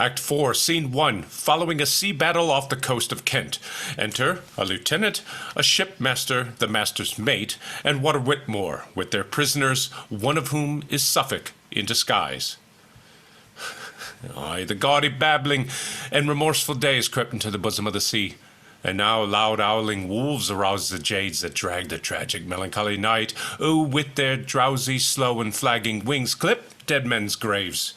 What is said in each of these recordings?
Act 4, Scene 1. Following a sea battle off the coast of Kent. Enter a lieutenant, a shipmaster, the master's mate, and Walter Whitmore, with their prisoners, one of whom is Suffolk in disguise. Aye, the gaudy babbling and remorseful days crept into the bosom of the sea, and now loud owling wolves arouse the jades that drag the tragic melancholy night, who with their drowsy, slow, and flagging wings clip dead men's graves,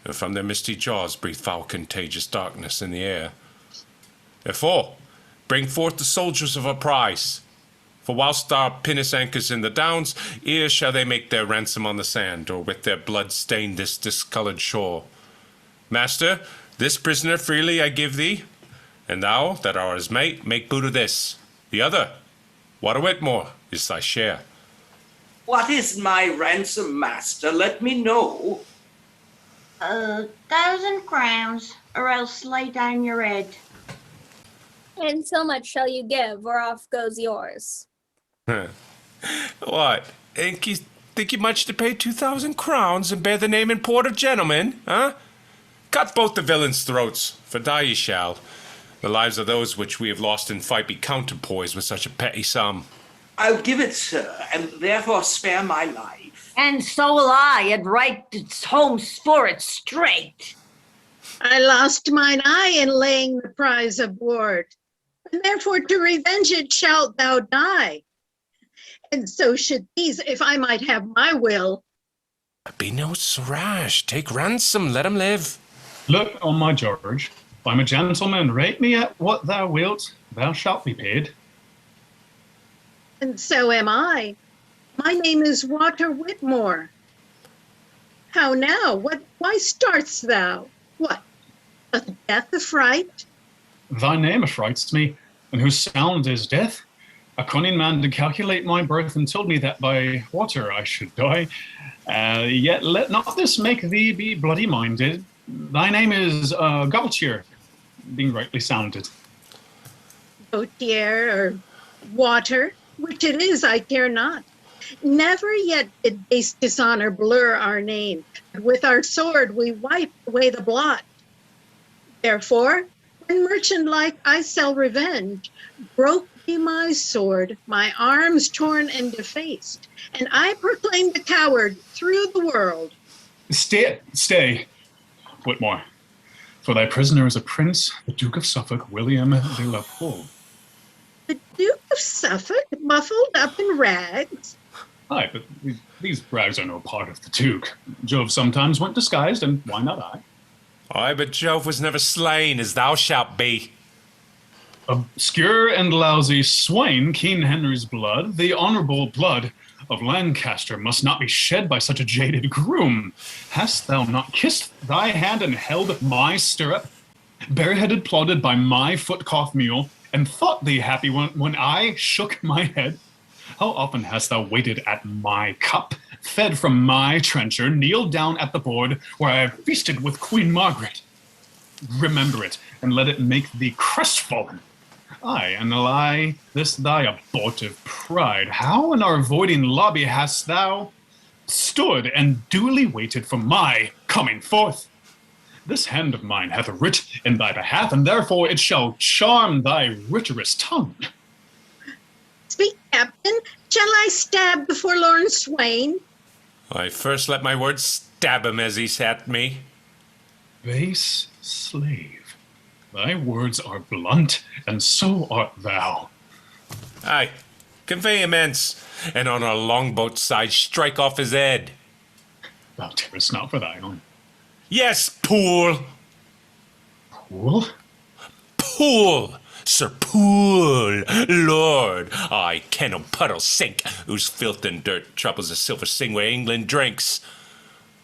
and from their misty jaws breathe foul contagious darkness in the air. Therefore, bring forth the soldiers of our prize, for whilst our pinnace anchors in the downs, ere shall they make their ransom on the sand, or with their blood stain this discoloured shore. Master, this prisoner freely I give thee, and thou, that art his mate, make boot of this. The other, Walter Whitmore, is thy share. What is my ransom, master? Let me know. 1,000 crowns, or else lay down your head. And so much shall you give, or off goes yours. What, think you much to pay 2,000 crowns and bear the name and port of gentlemen, huh? Cut both the villains' throats, for die ye shall. The lives of those which we have lost in fight be counterpoised with such a petty sum. I'll give it, sir, and therefore spare my life. And so will I, and right its home for it straight. I lost mine eye in laying the prize aboard, and therefore to revenge it shalt thou die. And so should these, if I might have my will. Be no so rash. Take ransom, let him live. Look on my George, I'm a gentleman, rate me at what thou wilt, thou shalt be paid. And so am I. My name is Walter Whitmore. How now? Why start'st thou? What, doth death affright? Thy name affrights me, and whose sound is death. A cunning man did calculate my birth and told me that by water I should die. Yet let not this make thee be bloody-minded. Thy name is Gaultier, being rightly sounded. Gautier or Water, which it is, I care not. Never yet did base dishonor blur our name. With our sword we wipe away the blot. Therefore, when merchant-like I sell revenge, broke be my sword, my arms torn and defaced, and I proclaim the coward through the world. Stay, Whitmore, for thy prisoner is a prince, the Duke of Suffolk, William de la Pole. The Duke of Suffolk, muffled up in rags? Aye, but these rags are no part of the Duke. Jove sometimes went disguised, and why not I? Aye, but Jove was never slain, as thou shalt be. Obscure and lousy swain, King Henry's blood, the honourable blood of Lancaster, must not be shed by such a jaded groom. Hast thou not kissed thy hand and held my stirrup, bareheaded plodded by my foot-cough mule, and thought thee happy when I shook my head? How often hast thou waited at my cup, fed from my trencher, kneeled down at the board where I have feasted with Queen Margaret? Remember it, and let it make thee crestfallen. Aye, and ally this thy abortive pride. How in our voiding lobby hast thou stood and duly waited for my coming forth? This hand of mine hath writ in thy behalf, and therefore it shall charm thy rigorous tongue. Speak, Captain. Shall I stab the forlorn swain? I first let my words stab him as he sat me. Base slave, thy words are blunt, and so art thou. Aye, convey him hence, and on our longboat side strike off his head. Thou tearest not for thy own. Yes, Poole! Poole? Poole! Sir Poole! Lord, I ken him puddle sink, whose filth and dirt troubles the silver sing where England drinks.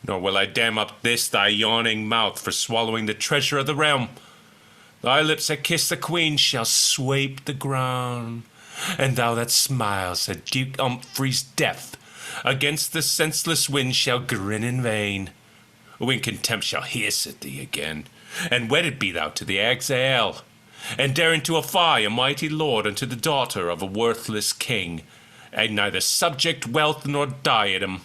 Nor will I dam up this thy yawning mouth for swallowing the treasure of the realm. Thy lips that kiss the queen shall sweep the ground, and thou that smiles at Duke Humphrey's death against the senseless wind shall grin in vain. Who in contempt shall hiss at thee again, and wedded be thou to the eggs ale, and daring to affy a mighty lord unto the daughter of a worthless king, and neither subject wealth nor diadem,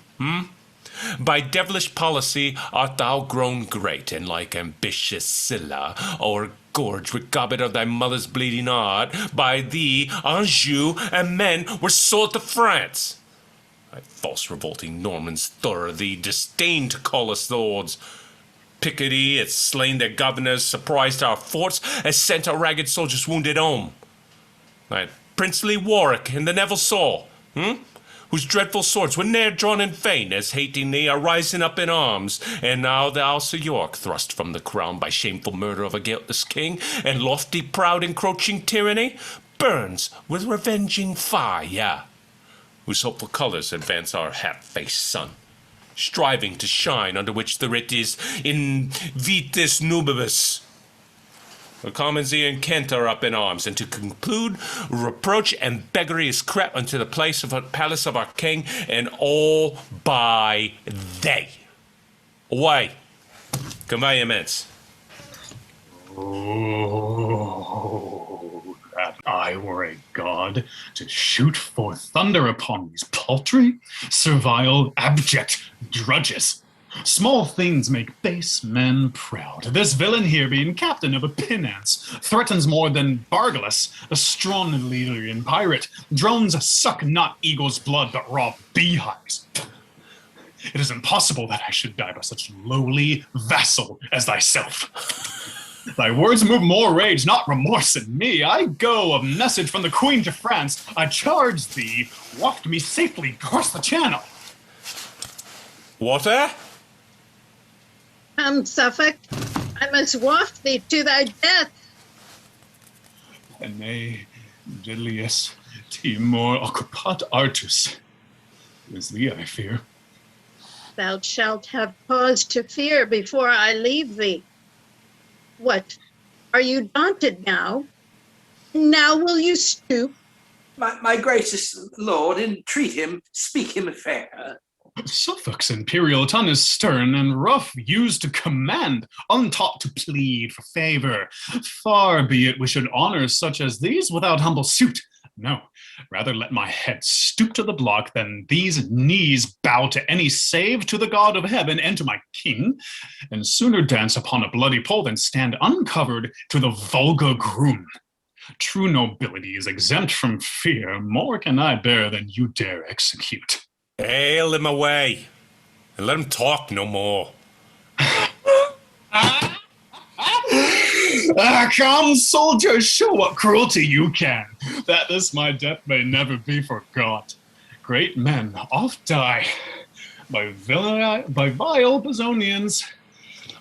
by devilish policy art thou grown great, and like ambitious Scylla, o'ergorged with gobbet of thy mother's bleeding heart, by thee Anjou and men were sold to France. Thy false revolting Normans thorough thee disdain to call us lords. Picardy has slain their governors, surprised our forts, has sent our ragged soldiers wounded home. Thy princely Warwick and the Neville Saul, whose dreadful swords were ne'er drawn in vain, as hating thee are rising up in arms, and now the House of York, thrust from the crown by shameful murder of a guiltless king, and lofty proud encroaching tyranny, burns with revenging fire, whose hopeful colours advance our half-faced sun, striving to shine, under which the writ is in vitis nubibus. The Commonsie and Kent are up in arms, and to conclude, reproach and beggary is crept unto the palace of our king, and all by they. Away, conveyance. Oh, that I were a god to shoot forth thunder upon these paltry, servile, abject drudges. Small things make base men proud. This villain here, being captain of a pinnace, threatens more than Bargalus, the strong Illyrian pirate. Drones suck not eagle's blood, but raw beehives. It is impossible that I should die by such lowly vassal as thyself. Thy words move more rage, not remorse in me. I go a message from the Queen to France. I charge thee, waft me safely across the channel. Water? Come, Suffolk, I must waft thee to thy death. Ene Dilius Timor occupat artus. It is thee I fear. Thou shalt have cause to fear before I leave thee. What, are you daunted now? Now will you stoop? My gracious lord, entreat him, speak him fair. Suffolk's imperial tongue is stern and rough, used to command, untaught to plead for favor. Far be it we should honor such as these without humble suit. No, rather let my head stoop to the block than these knees bow to any save to the God of heaven and to my king, and sooner dance upon a bloody pole than stand uncovered to the vulgar groom. True nobility is exempt from fear. More can I bear than you dare execute. Hail him away, and let him talk no more. Come, soldiers, show what cruelty you can, that this my death may never be forgot. Great men oft die by vile Bezonians.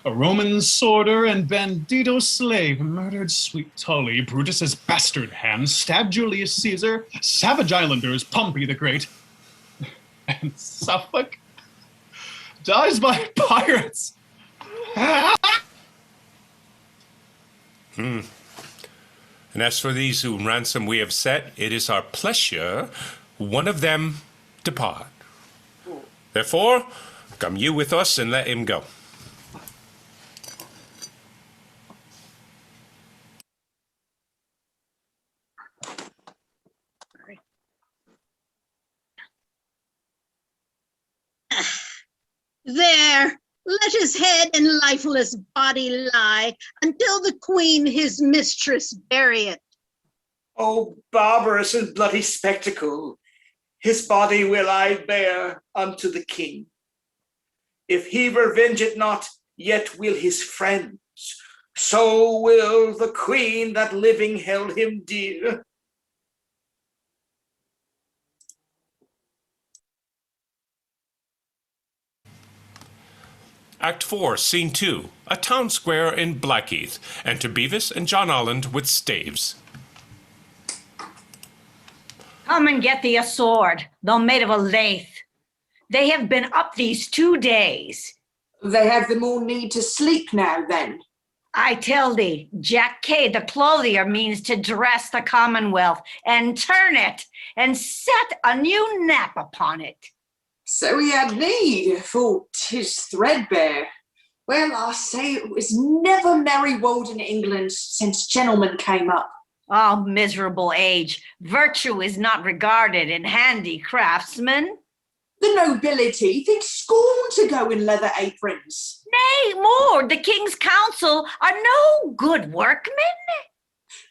A Roman sworder and bandito slave murdered sweet Tully, Brutus's bastard hand, stabbed Julius Caesar, savage islanders, Pompey the Great, and Suffolk dies by pirates. And as for these whom ransom we have set, it is our pleasure one of them depart. Therefore, come you with us and let him go. There, let his head and lifeless body lie until the queen his mistress bury it. Oh, barbarous and bloody spectacle! His body will I bear unto the king. If he revenge it not, yet will his friends. So will the queen that living held him dear. Act 4, Scene 2, a town square in Blackheath. Enter Beavis and John Holland with staves. Come and get thee a sword, though made of a lathe. They have been up these 2 days. They have the more need to sleep now, then. I tell thee, Jack Kay, the clothier, means to dress the Commonwealth and turn it and set a new nap upon it. So he had need, for 'tis threadbare. Well, I say it was never merry wold in England since gentlemen came up. Oh, miserable age, virtue is not regarded in handicraftsmen. The nobility think scorn to go in leather aprons. Nay, more, the king's council are no good workmen.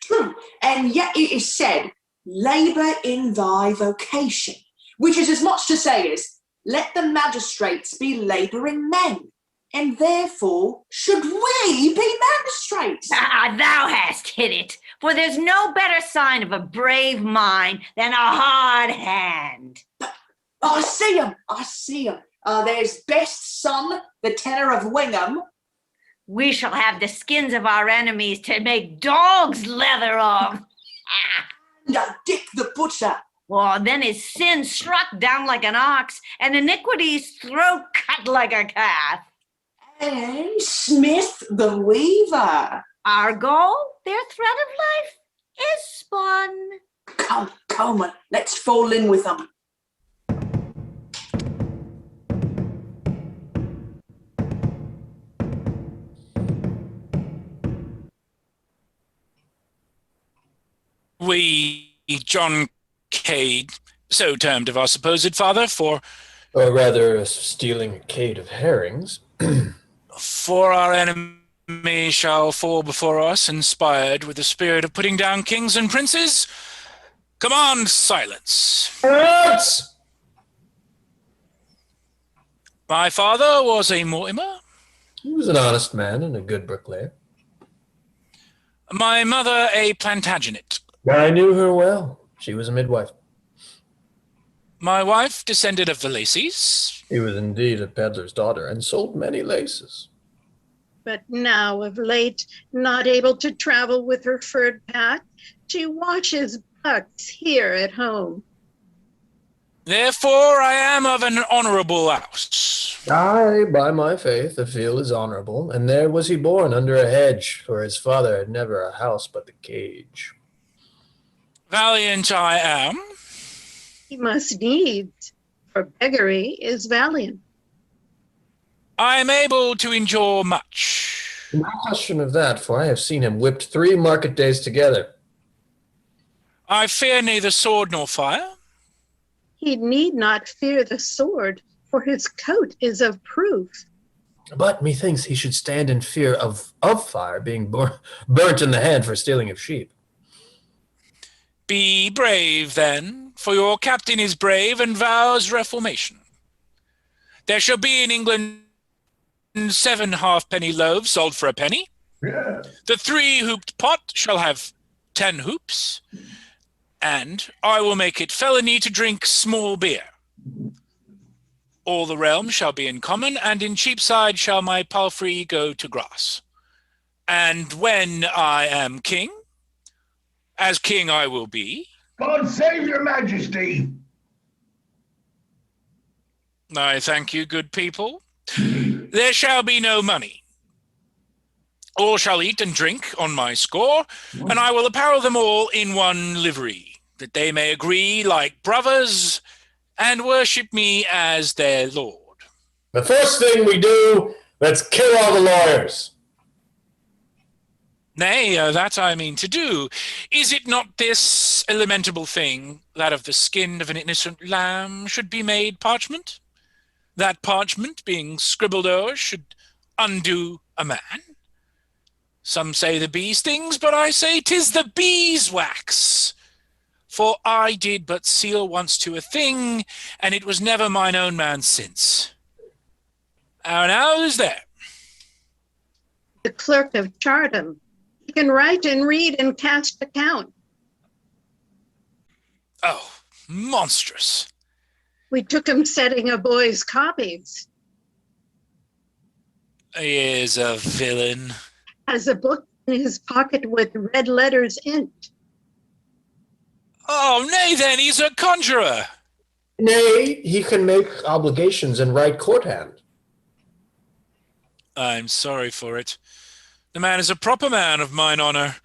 True, and yet it is said, labour in thy vocation, which is as much to say as, let the magistrates be labouring men, and therefore should we be magistrates. Ah, thou hast hit it, for there's no better sign of a brave mind than a hard hand. I see 'em. There's Best Son, the tenor of Wingham. We shall have the skins of our enemies to make dog's leather of. And Dick the Butcher. Well, then is sin struck down like an ox, and iniquity's throat cut like a calf. And Smith the Weaver. Our goal, their thread of life, is spun. Come, let's fall in with them. We, John Cade, so termed of our supposed father, Or rather, stealing a cade of herrings. for our enemy shall fall before us, inspired with the spirit of putting down kings and princes. Command silence. Rats! My father was a Mortimer. He was an honest man and a good bricklayer. My mother a Plantagenet. I knew her well. She was a midwife. My wife descended of the Lacys. She was indeed a peddler's daughter and sold many laces. But now of late, not able to travel with her furred pack, she washes bucks here at home. Therefore I am of an honourable house. Aye, by my faith, the field is honourable, and there was he born under a hedge, for his father had never a house but the cage. Valiant I am. He must needs, for beggary is valiant. I am able to endure much. No question of that, for I have seen him whipped 3 market days together. I fear neither sword nor fire. He need not fear the sword, for his coat is of proof. But methinks he should stand in fear of fire being burnt in the hand for stealing of sheep. Be brave, then, for your captain is brave and vows reformation. There shall be in England 7 halfpenny loaves sold for a penny. Yeah. The 3-hooped pot shall have 10 hoops, and I will make it felony to drink small beer. All the realm shall be in common, and in Cheapside shall my palfrey go to grass. And when I am king, as king I will be. God save your majesty. I thank you, good people. There shall be no money. All shall eat and drink on my score, and I will apparel them all in one livery, that they may agree like brothers and worship me as their lord. The first thing we do, let's kill all the lawyers. Nay, that I mean to do. Is it not this lamentable thing, that of the skin of an innocent lamb should be made parchment? That parchment, being scribbled o'er, should undo a man? Some say the bee stings, but I say 'tis the beeswax. For I did but seal once to a thing, and it was never mine own man since. How now is there? The clerk of Chartham. He can write and read and cast account. Oh, monstrous. We took him setting a boy's copies. He is a villain. Has a book in his pocket with red letters in it. Oh, nay then, he's a conjurer. Nay, he can make obligations and write courthand. I'm sorry for it. The man is a proper man of mine honour.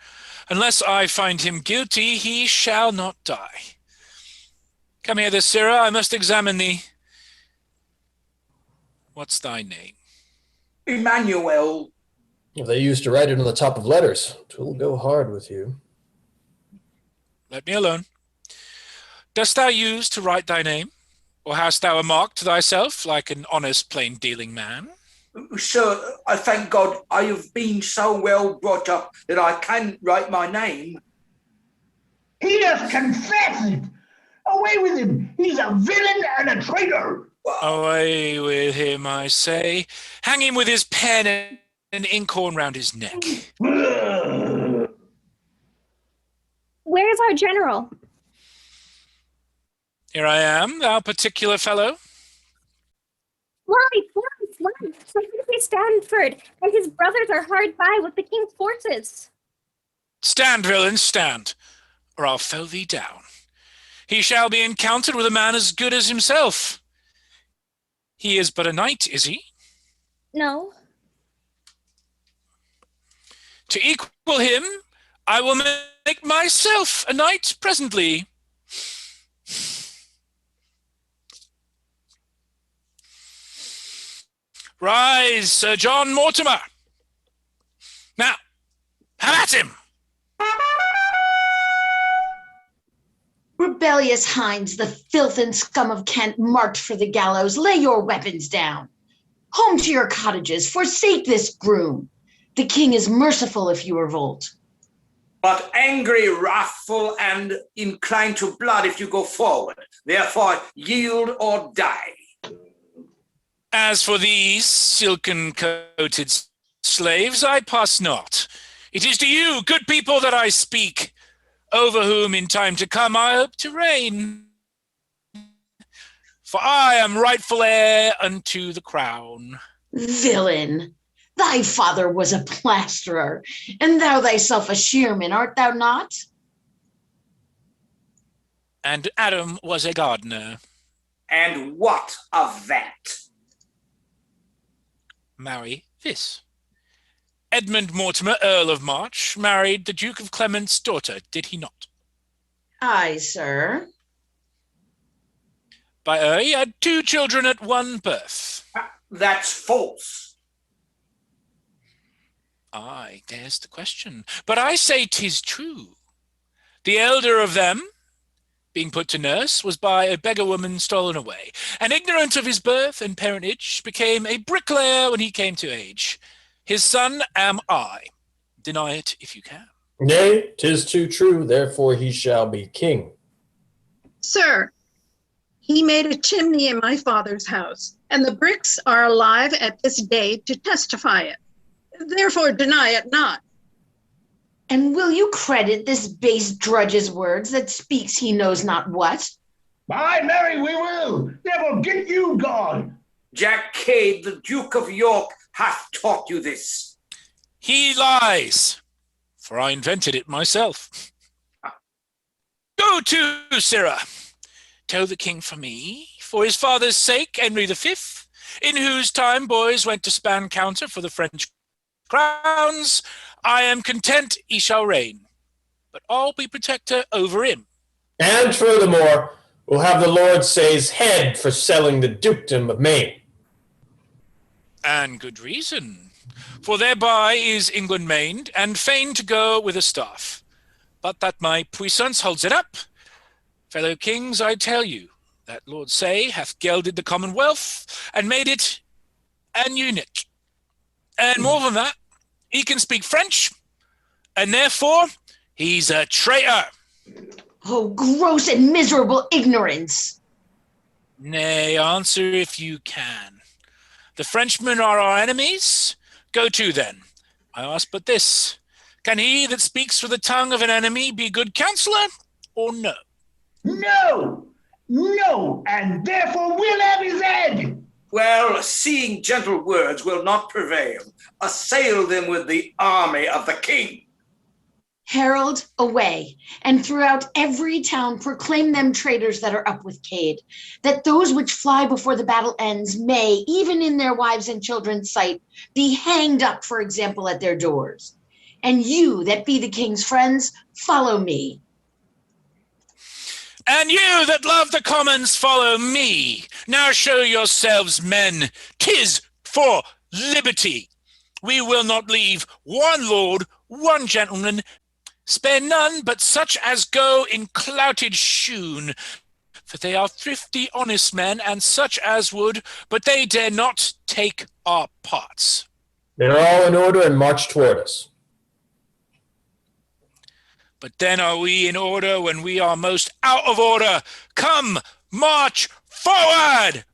Unless I find him guilty, he shall not die. Come here, Sirrah, I must examine thee. What's thy name? Emmanuel. If they used to write it on the top of letters, 'twill go hard with you. Let me alone. Dost thou use to write thy name? Or hast thou marked thyself like an honest plain-dealing man? Sir, I thank God I have been so well brought up that I can write my name. He has confessed. Away with him. He's a villain and a traitor. Away with him, I say. Hang him with his pen and an inkhorn round his neck. Where's our general? Here I am, thou particular fellow. Fly! Secretary Stanford and his brothers are hard by with the king's forces. Stand, villain, stand, or I'll fell thee down. He shall be encountered with a man as good as himself. He is but a knight, is he? No. To equal him, I will make myself a knight presently. Rise, Sir John Mortimer. Now, have at him. Rebellious hinds, the filth and scum of Kent, marked for the gallows, lay your weapons down. Home to your cottages, forsake this groom. The king is merciful if you revolt. But angry, wrathful, and inclined to blood if you go forward. Therefore, yield or die. As for these silken-coated slaves, I pass not. It is to you, good people, that I speak, over whom in time to come I hope to reign. For I am rightful heir unto the crown. Villain, thy father was a plasterer, and thou thyself a shearman, art thou not? And Adam was a gardener. And what of that? Marry this. Edmund Mortimer, Earl of March, married the Duke of Clement's daughter, did he not? Aye, sir. By her he had 2 children at one birth. That's false. Aye, there's the question. But I say 'tis true. The elder of them, being put to nurse, was by a beggar woman stolen away, and ignorant of his birth and parentage, became a bricklayer when he came to age. His son am I. Deny it if you can. Nay, 'tis too true, therefore he shall be king. Sir, he made a chimney in my father's house, and the bricks are alive at this day to testify it. Therefore deny it not. And will you credit this base drudge's words that speaks he knows not what? By Mary, we will. Never get you gone. Jack Cade, the Duke of York, hath taught you this. He lies, for I invented it myself. Go to, sirrah. Tell the king for me, for his father's sake, Henry V, in whose time boys went to span counter for the French crowns, I am content he shall reign, but I'll be protector over him. And furthermore, we'll have the Lord say's head for selling the dukedom of Maine. And good reason, for thereby is England mained, and fain to go with a staff. But that my puissance holds it up. Fellow kings, I tell you, that Lord Say hath gelded the Commonwealth, and made it an eunuch. And more than that, he can speak French, and therefore he's a traitor. Oh, gross and miserable ignorance. Nay, answer if you can. The Frenchmen are our enemies? Go to then. I ask but this. Can he that speaks for the tongue of an enemy be good counsellor, or no? No, no, and therefore we'll have his head. Well, seeing gentle words will not prevail. Assail them with the army of the king. Herald, away, and throughout every town proclaim them traitors that are up with Cade, that those which fly before the battle ends may, even in their wives' and children's sight, be hanged up, for example, at their doors. And you that be the king's friends, follow me. And you that love the commons, follow me. Now show yourselves men. 'Tis for liberty. We will not leave one lord, one gentleman, spare none but such as go in clouted shoon. for they are thrifty, honest men, and such as would, but they dare not take our parts. They're all in order and march toward us. But then are we in order when we are most out of order? Come, march forward!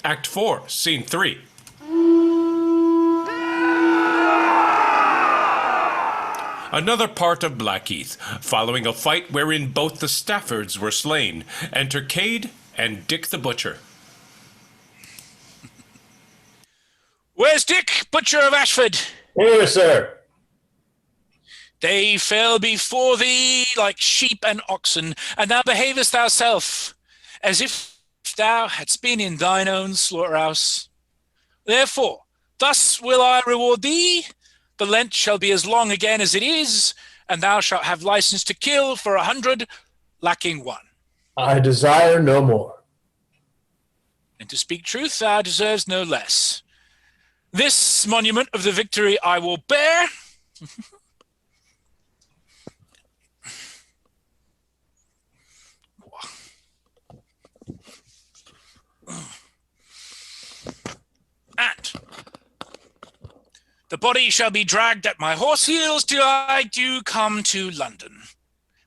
Act 4, Scene 3. Another part of Blackheath, following a fight wherein both the Staffords were slain. Enter Cade and Dick the Butcher. Where's Dick, Butcher of Ashford? Here, sir. They fell before thee like sheep and oxen, and thou behavest thyself as if thou hadst been in thine own slaughterhouse. Therefore, thus will I reward thee. The Lent shall be as long again as it is, and thou shalt have license to kill for 100, lacking 1. I desire no more. And to speak truth, thou deserves no less. This monument of the victory I will bear. And the body shall be dragged at my horse heels till I do come to London,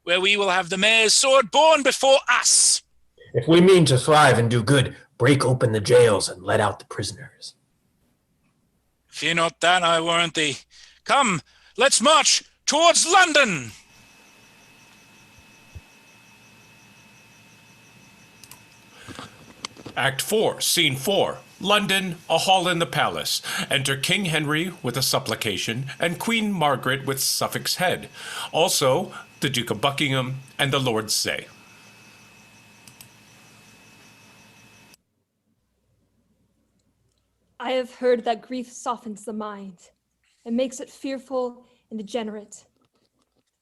where we will have the mayor's sword borne before us. If we mean to thrive and do good, break open the jails and let out the prisoners. Fear not that, I warrant thee. Come, let's march towards London. Act 4, Scene 4. London, a hall in the palace. Enter King Henry with a supplication, and Queen Margaret with Suffolk's head. Also, the Duke of Buckingham and the Lord Say. I have heard that grief softens the mind and makes it fearful and degenerate.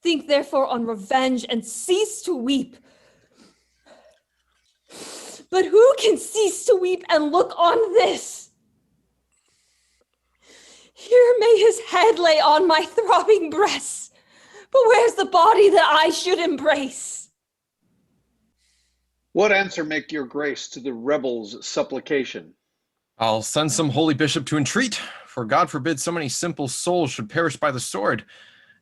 Think therefore on revenge and cease to weep. But who can cease to weep and look on this? Here may his head lay on my throbbing breast, but where's the body that I should embrace? What answer make your grace to the rebels' supplication? I'll send some holy bishop to entreat, for God forbid so many simple souls should perish by the sword.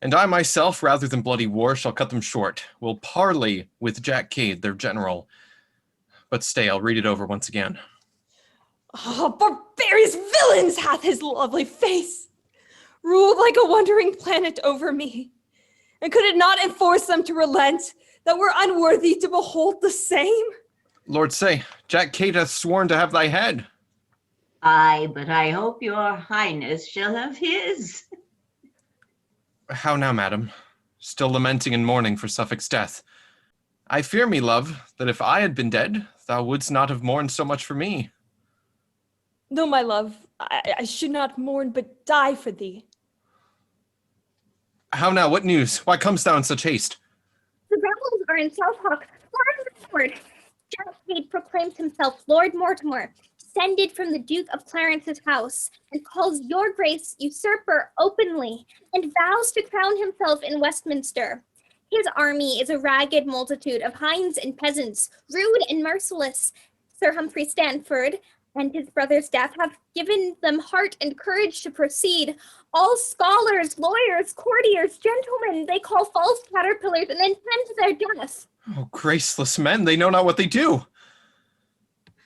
And I myself, rather than bloody war, shall cut them short. Will parley with Jack Cade, their general. But stay, I'll read it over once again. Oh, barbarous villains hath his lovely face, ruled like a wandering planet over me. And could it not enforce them to relent, that we're unworthy to behold the same? Lord Say, Jack Cade hath sworn to have thy head. Aye, but I hope your highness shall have his. How now, madam? Still lamenting and mourning for Suffolk's death. I fear me, love, that if I had been dead, thou wouldst not have mourned so much for me. No, my love, I should not mourn, but die for thee. How now, what news? Why comest thou in such haste? The rebels are in Southwark. Forward! Jack Cade proclaims himself Lord Mortimer, descended from the Duke of Clarence's house, and calls your grace usurper openly, and vows to crown himself in Westminster. His army is a ragged multitude of hinds and peasants, rude and merciless. Sir Humphrey Stanford and his brother staff have given them heart and courage to proceed. All scholars, lawyers, courtiers, gentlemen, they call false caterpillars and then tend to their death. Oh, graceless men, they know not what they do.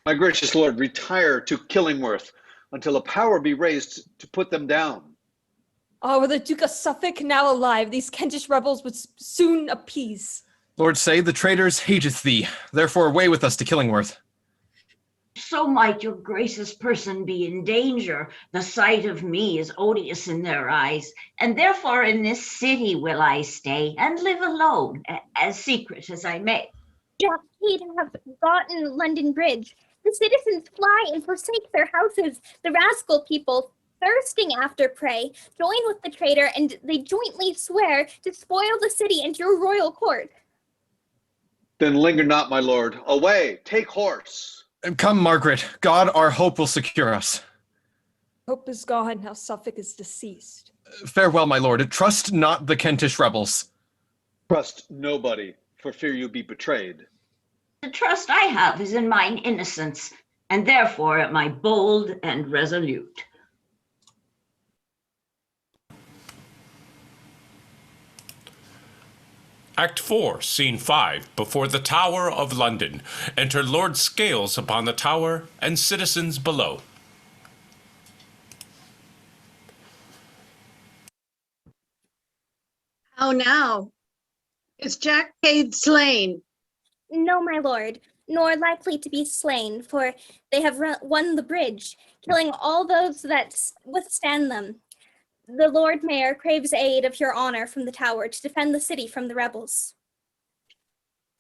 My gracious lord, retire to Killingworth until a power be raised to put them down. Oh, were the Duke of Suffolk now alive, these Kentish rebels would soon appease. Lord Say, the traitors hateth thee, therefore away with us to Killingworth. So might your grace's person be in danger. The sight of me is odious in their eyes, and therefore in this city will I stay and live alone, as secret as I may. Jack Cade have gotten London Bridge. The citizens fly and forsake their houses. The rascal people, thirsting after prey, join with the traitor, and they jointly swear to spoil the city and your royal court. Then linger not, my lord. Away, take horse. Come, Margaret. God, our hope will secure us. Hope is gone, now Suffolk is deceased. Farewell, my lord. Trust not the Kentish rebels. Trust nobody, for fear you be betrayed. The trust I have is in mine innocence, and therefore am I bold and resolute. Act 4, Scene 5, before the Tower of London. Enter Lord Scales upon the tower and citizens below. How now? Is Jack Cade slain? No, my lord, nor likely to be slain, for they have won the bridge, killing all those that withstand them. The Lord Mayor craves aid of your honor from the tower to defend the city from the rebels.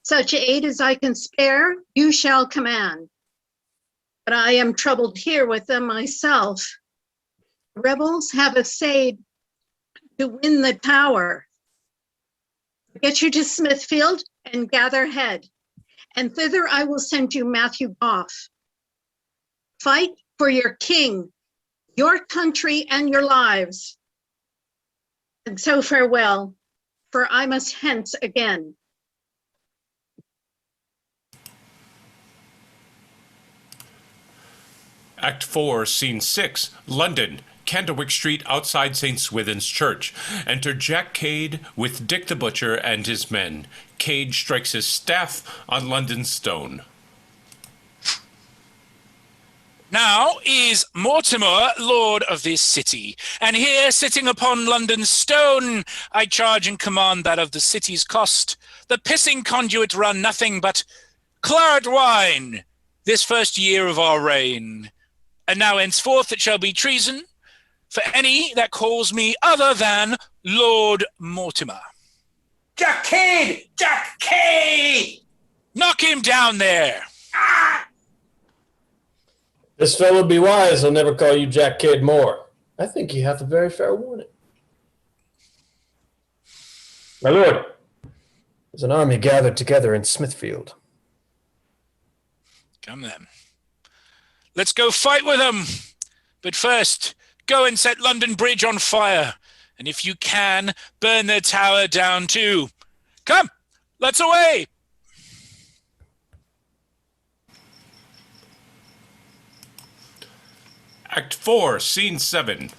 Such aid as I can spare, you shall command. But I am troubled here with them myself. Rebels have essayed to win the tower. Get you to Smithfield and gather head, and thither I will send you Matthew Goff. Fight for your king, your country, and your lives. And so farewell, for I must hence again. Act 4, Scene 6, London, Candlewick Street outside St. Swithin's Church. Enter Jack Cade with Dick the Butcher and his men. Cade strikes his staff on London stone. Now is Mortimer lord of this city, and here sitting upon London stone, I charge and command that of the city's cost, the pissing conduit run nothing but claret wine this first year of our reign. And now henceforth it shall be treason for any that calls me other than Lord Mortimer. Jack Cade! Jack Cade! Knock him down there! This fellow be wise, he'll never call you Jack Cade more. I think he hath a very fair warning. My lord, there's an army gathered together in Smithfield. Come then. Let's go fight with them. But first, go and set London Bridge on fire. And if you can, burn their tower down too. Come, let's away. Act 4, Scene 7.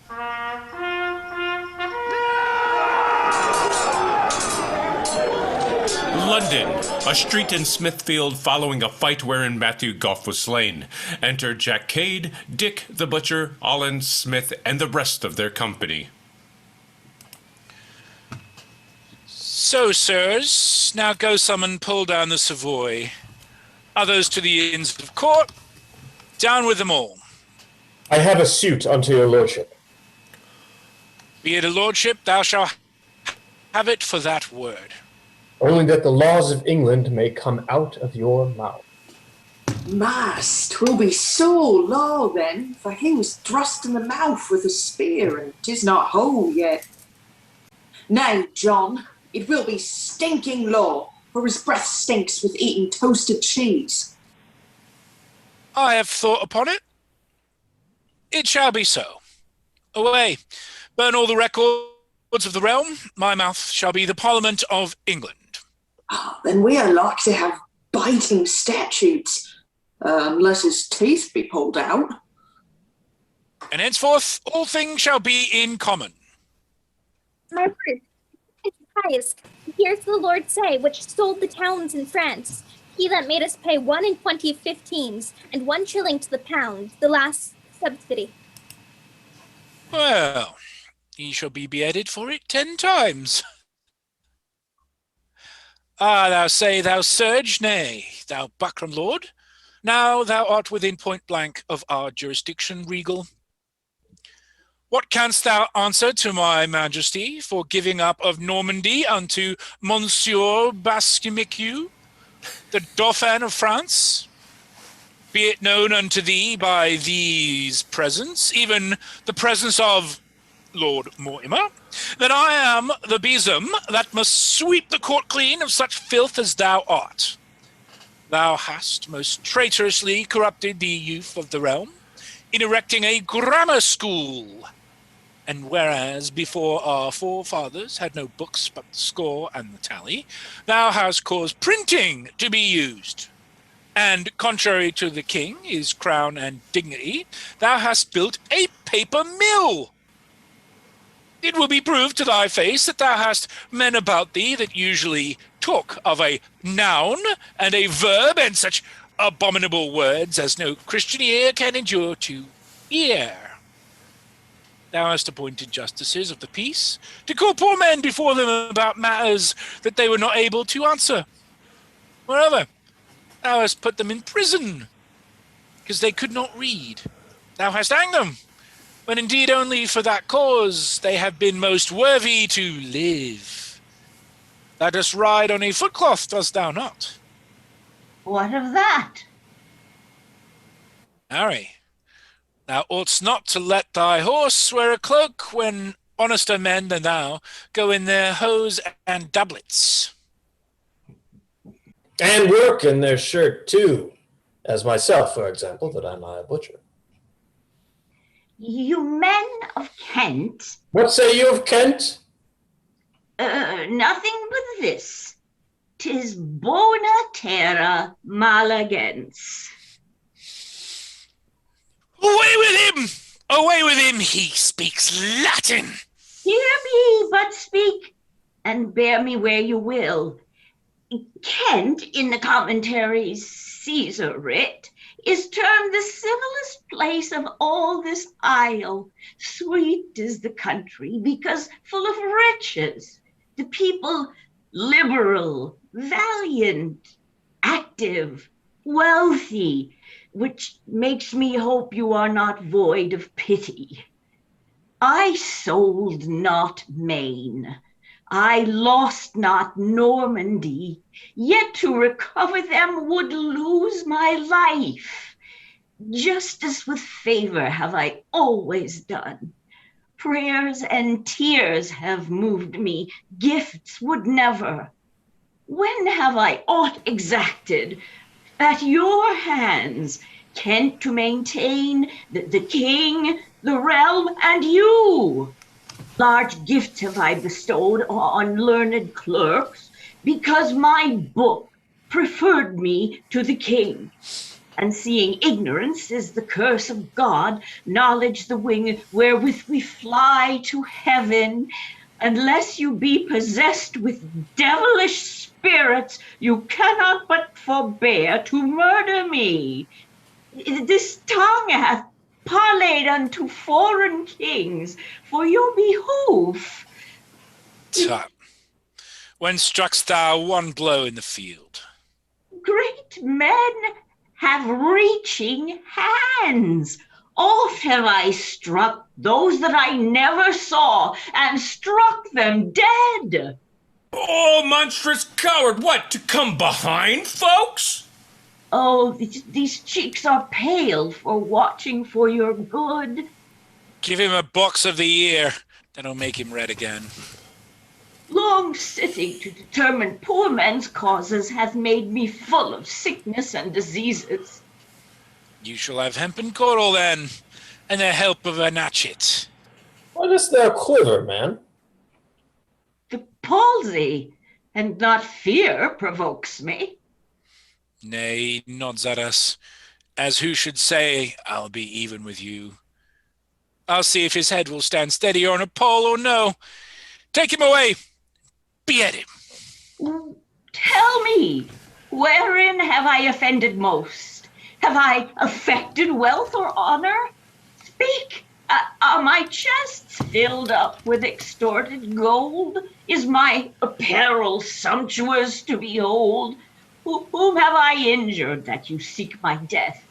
London, a street in Smithfield following a fight wherein Matthew Goff was slain. Enter Jack Cade, Dick the Butcher, Allen Smith, and the rest of their company. So, sirs, now go some and pull down the Savoy. Others to the Inns of Court. Down with them all. I have a suit unto your lordship. Be it a lordship, thou shalt have it for that word. Only that the laws of England may come out of your mouth. Mas, 'twill be sore law then, for he was thrust in the mouth with a spear, and 'tis not whole yet. Nay, John, it will be stinking law, for his breath stinks with eating toasted cheese. I have thought upon it. It shall be so. Away, burn all the records of the realm. My mouth shall be the Parliament of England. Then we are like to have biting statutes, unless his teeth be pulled out. And henceforth, all things shall be in common. My word, surprise. Here's the Lord say, which sold the towns in France. He that made us pay 1 20 15s and 1 shilling to the pound, the last subsidy. Well, he shall be beheaded for it 10 times. Ah, thou say, thou surge, nay, thou buckram lord. Now thou art within point blank of our jurisdiction regal. What canst thou answer to my majesty for giving up of Normandy unto Monsieur Basquemicu, the Dauphin of France? Be it known unto thee by these presents, even the presence of Lord Mortimer, that I am the besom that must sweep the court clean of such filth as thou art. Thou hast most traitorously corrupted the youth of the realm, in erecting a grammar school. And whereas before our forefathers had no books but the score and the tally, thou hast caused printing to be used. And contrary to the king, his crown and dignity, thou hast built a paper mill. It will be proved to thy face that thou hast men about thee that usually talk of a noun and a verb and such abominable words as no Christian ear can endure to hear. Thou hast appointed justices of the peace to call poor men before them about matters that they were not able to answer. Moreover, thou hast put them in prison because they could not read. Thou hast hanged them, when indeed only for that cause they have been most worthy to live. Thou dost ride on a footcloth, dost thou not? What of that? Harry, thou oughtst not to let thy horse wear a cloak when honester men than thou go in their hose and doublets. And work in their shirt too, as myself, for example, that I'm a butcher. You men of Kent. What say you of Kent? Nothing but this. 'Tis bona terra malagens. Away with him! Away with him! He speaks Latin! Hear me but speak, and bear me where you will. Kent, in the commentaries Caesar writ, is termed the civilest place of all this isle. Sweet is the country, because full of riches. The people liberal, valiant, active, wealthy, which makes me hope you are not void of pity. I sold not Maine. I lost not Normandy, yet to recover them would lose my life. Justice with favor have I always done. Prayers and tears have moved me, gifts would never. When have I aught exacted at your hands, Kent to maintain the king, the realm, and you? Large gifts have I bestowed on learned clerks, because my book preferred me to the king. And seeing ignorance is the curse of God, knowledge the wing wherewith we fly to heaven. Unless you be possessed with devilish spirits, you cannot but forbear to murder me. This tongue hath parlayed unto foreign kings for your behoof. Tut. When struck'st thou one blow in the field? Great men have reaching hands. Oft have I struck those that I never saw, and struck them dead. Oh, monstrous coward! What, to come behind, folks? Oh, these cheeks are pale for watching for your good. Give him a box of the ear, that'll make him red again. Long sitting to determine poor men's causes hath made me full of sickness and diseases. You shall have hempen coral then, and the help of an hatchet. Why dost thou quiver, man? The palsy, and not fear, provokes me. Nay, nods at us, as who should say, I'll be even with you. I'll see if his head will stand steady on a pole or no. Take him away. Behead him. Tell me, wherein have I offended most? Have I affected wealth or honor? Speak. Are my chests filled up with extorted gold? Is my apparel sumptuous to behold? Whom have I injured that you seek my death?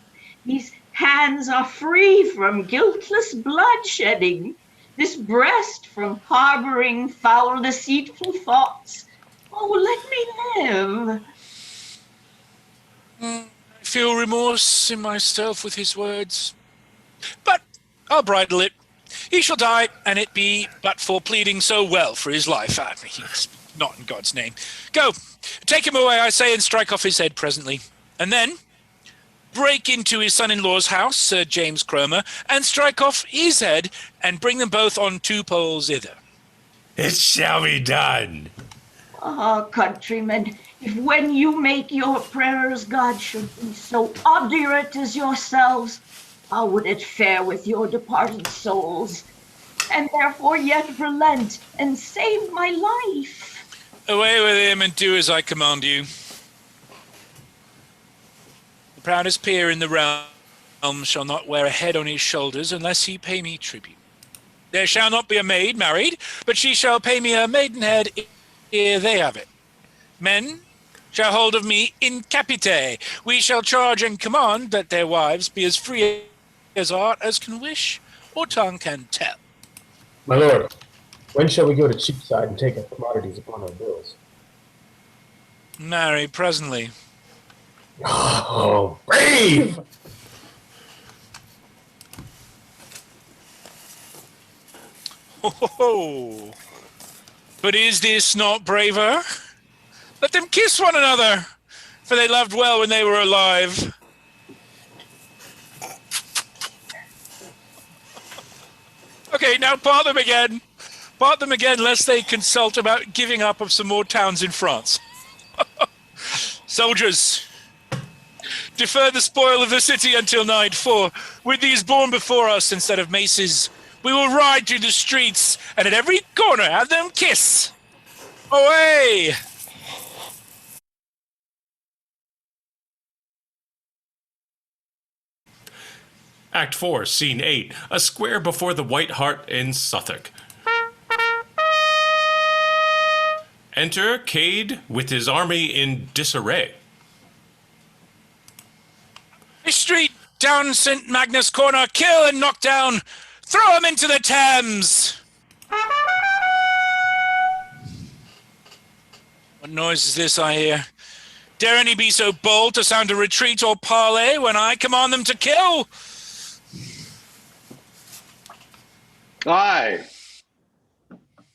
These hands are free from guiltless bloodshedding, this breast from harboring foul deceitful thoughts. Oh, let me live. I feel remorse in myself with his words, but I'll bridle it. He shall die, and it be but for pleading so well for his life. He's not in God's name. Go, take him away, I say, and strike off his head presently. And then, break into his son-in-law's house, Sir James Cromer, and strike off his head and bring them both on 2 poles hither. It shall be done. Ah, countrymen, if when you make your prayers God should be so obdurate as yourselves, how would it fare with your departed souls? And therefore yet relent and save my life. Away with him and do as I command you. The proudest peer in the realm shall not wear a head on his shoulders unless he pay me tribute. There shall not be a maid married, but she shall pay me her maidenhead ere they have it. Men shall hold of me in capite. We shall charge and command that their wives be as free as art as can wish or tongue can tell. My lord, when shall we go to Cheapside and take our commodities upon our bills? Marry, presently. Oh, brave! Oh, but is this not braver? Let them kiss one another, for they loved well when they were alive. Okay, now part them again. Part them again, lest they consult about giving up of some more towns in France. Soldiers, defer the spoil of the city until night, for with these born before us instead of maces, we will ride through the streets and at every corner have them kiss. Away! Act 4, Scene 8. A square before the White Hart in Suffolk. Enter Cade with his army in disarray. This street down St. Magnus Corner, kill and knock down, throw him into the Thames. What noise is this I hear? Dare any be so bold to sound a retreat or parley when I command them to kill? Aye.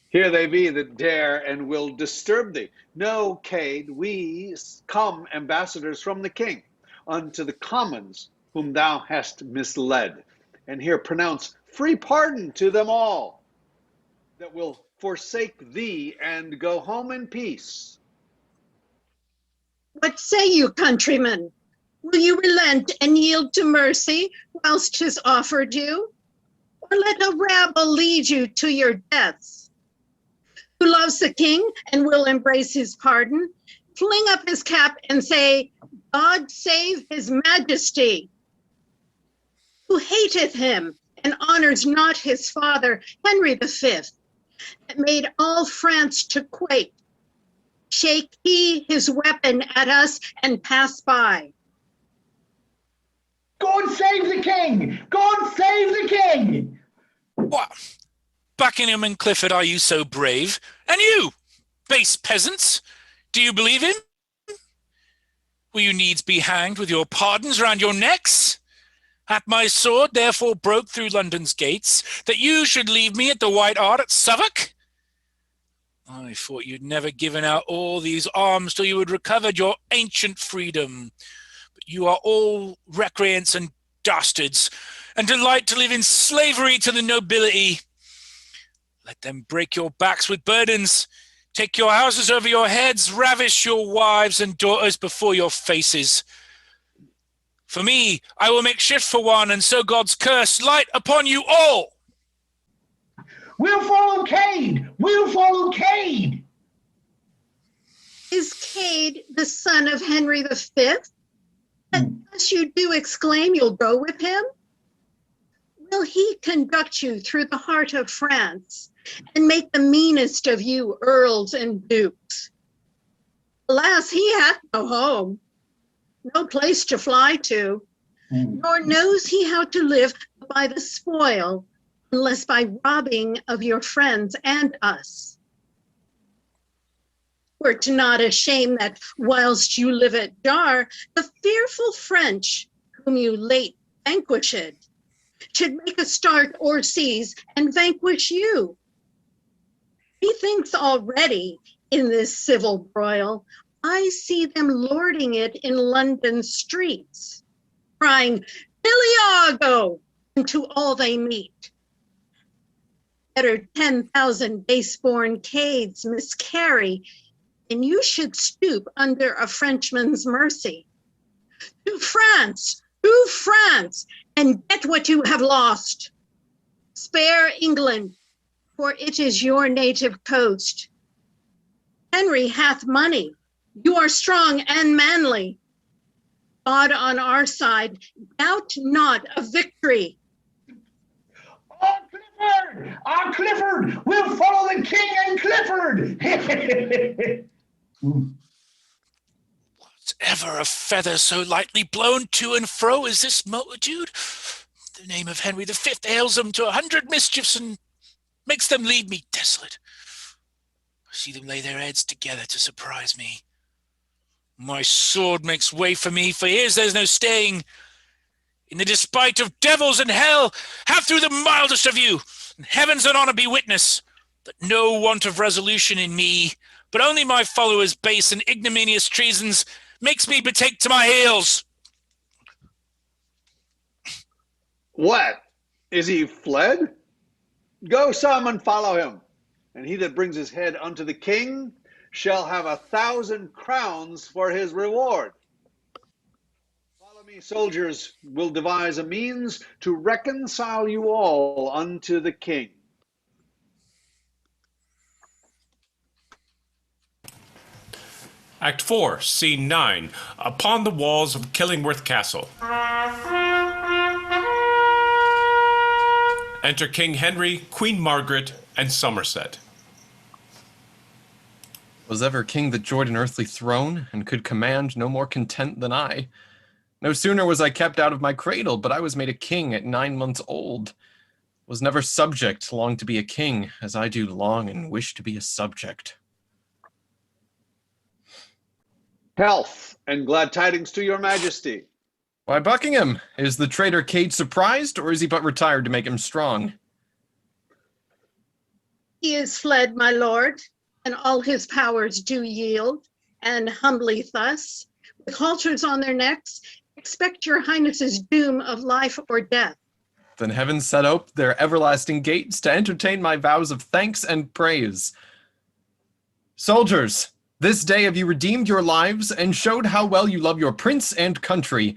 Here they be that dare and will disturb thee. No, Cade, we come ambassadors from the king unto the commons whom thou hast misled, and here pronounce free pardon to them all that will forsake thee and go home in peace. What say you, countrymen? Will you relent and yield to mercy whilst 'tis offered you? Or let a rabble lead you to your deaths? Who loves the king and will embrace his pardon, fling up his cap and say, God save his majesty. Who hateth him and honors not his father, Henry V, that made all France to quake. Shake he his weapon at us and pass by. Go and save the king! Go and save the king! What? Buckingham and Clifford, are you so brave? And you, base peasants, do you believe him? Will you needs be hanged with your pardons round your necks? Hath my sword therefore broke through London's gates, that you should leave me at the White Hart at Southwark? I thought you'd never given out all these arms till you had recovered your ancient freedom. But you are all recreants and dastards, and delight to live in slavery to the nobility. Let them break your backs with burdens, take your houses over your heads, ravish your wives and daughters before your faces. For me, I will make shift for one, and so God's curse light upon you all. We'll follow Cade! We'll follow Cade! Is Cade the son of Henry V? Unless you do exclaim you'll go with him? Will he conduct you through the heart of France and make the meanest of you earls and dukes? Alas, he hath no home, no place to fly to, nor knows he how to live by the spoil, unless by robbing of your friends and us. Were't not a shame that whilst you live at Jar, the fearful French, whom you late vanquished, should make a start o'er seas and vanquish you? Methinks already in this civil broil, I see them lording it in London streets. crying, Biliago, to all they meet. Better 10,000 base-born cades miscarry, and you should stoop under a Frenchman's mercy. To France, and get what you have lost. Spare England, for it is your native coast. Henry hath money. You are strong and manly. God on our side, doubt not of victory. Our Clifford will follow the king and Clifford. Whatever a feather so lightly blown to and fro is this multitude? The name of Henry V ails them to 100 mischiefs and makes them leave me desolate. I see them lay their heads together to surprise me. My sword makes way for me, for here's there's no staying. In the despite of devils and hell, have through the mildest of you, and heavens and honor be witness, that no want of resolution in me, but only my followers' base and ignominious treasons, makes me betake to my heels. What? Is he fled? Go some and follow him, and he that brings his head unto the king shall have 1,000 crowns for his reward. Follow me, soldiers, will devise a means to reconcile you all unto the king. Act 4, Scene 9. Upon the walls of Killingworth Castle. Enter King Henry, Queen Margaret, and Somerset. Was ever king that joyed an earthly throne, and could command no more content than I? No sooner was I kept out of my cradle, but I was made a king at 9 months old. Was never subject long to be a king, as I do long and wish to be a subject. Health and glad tidings to your majesty. Why, Buckingham, is the traitor Cade surprised, or is he but retired to make him strong? He is fled, my lord, and all his powers do yield, and humbly thus, with halters on their necks, expect your highness's doom of life or death. Then heaven set ope their everlasting gates to entertain my vows of thanks and praise. Soldiers, this day have you redeemed your lives and showed how well you love your prince and country.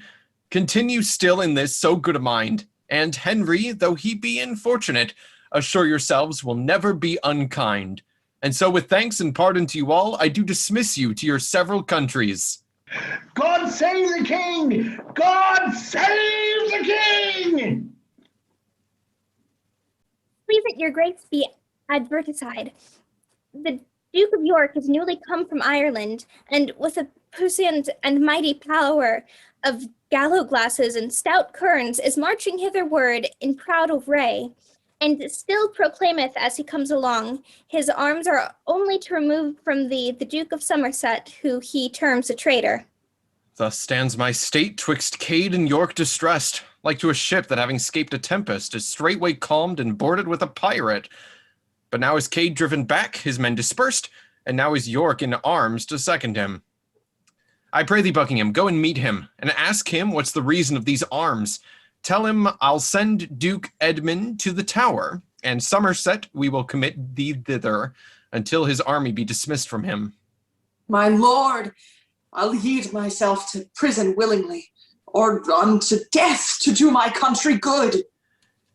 Continue still in this so good a mind, and Henry, though he be infortunate, assure yourselves will never be unkind. And so with thanks and pardon to you all, I do dismiss you to your several countries. God save the king! God save the king! Please that your grace be advertised. The Duke of York is newly come from Ireland, and with a puissant and mighty power of gallows glasses and stout kerns is marching hitherward in proud array, and still proclaimeth as he comes along, his arms are only to remove from thee the Duke of Somerset, who he terms a traitor. Thus stands my state twixt Cade and York distressed, like to a ship that having scaped a tempest is straightway calmed and boarded with a pirate. But now is Cade driven back, his men dispersed, and now is York in arms to second him. I pray thee, Buckingham, go and meet him, and ask him what's the reason of these arms. Tell him I'll send Duke Edmund to the Tower, and Somerset we will commit thee thither, until his army be dismissed from him. My lord, I'll yield myself to prison willingly, or unto death to do my country good.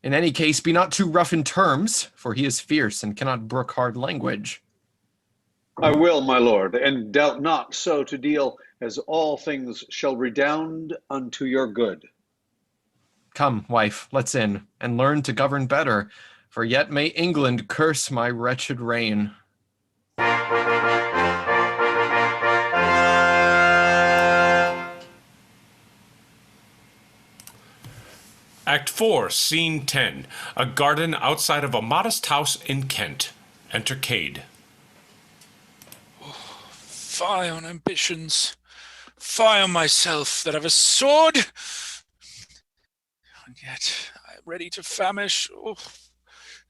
In any case, be not too rough in terms, for he is fierce and cannot brook hard language. I will, my lord, and doubt not so to deal, as all things shall redound unto your good. Come, wife, let's in, and learn to govern better, for yet may England curse my wretched reign. Act 4, Scene 10. A garden outside of a modest house in Kent. Enter Cade. Fie on ambitions, fie on myself that have a sword, and yet I am ready to famish. Oh,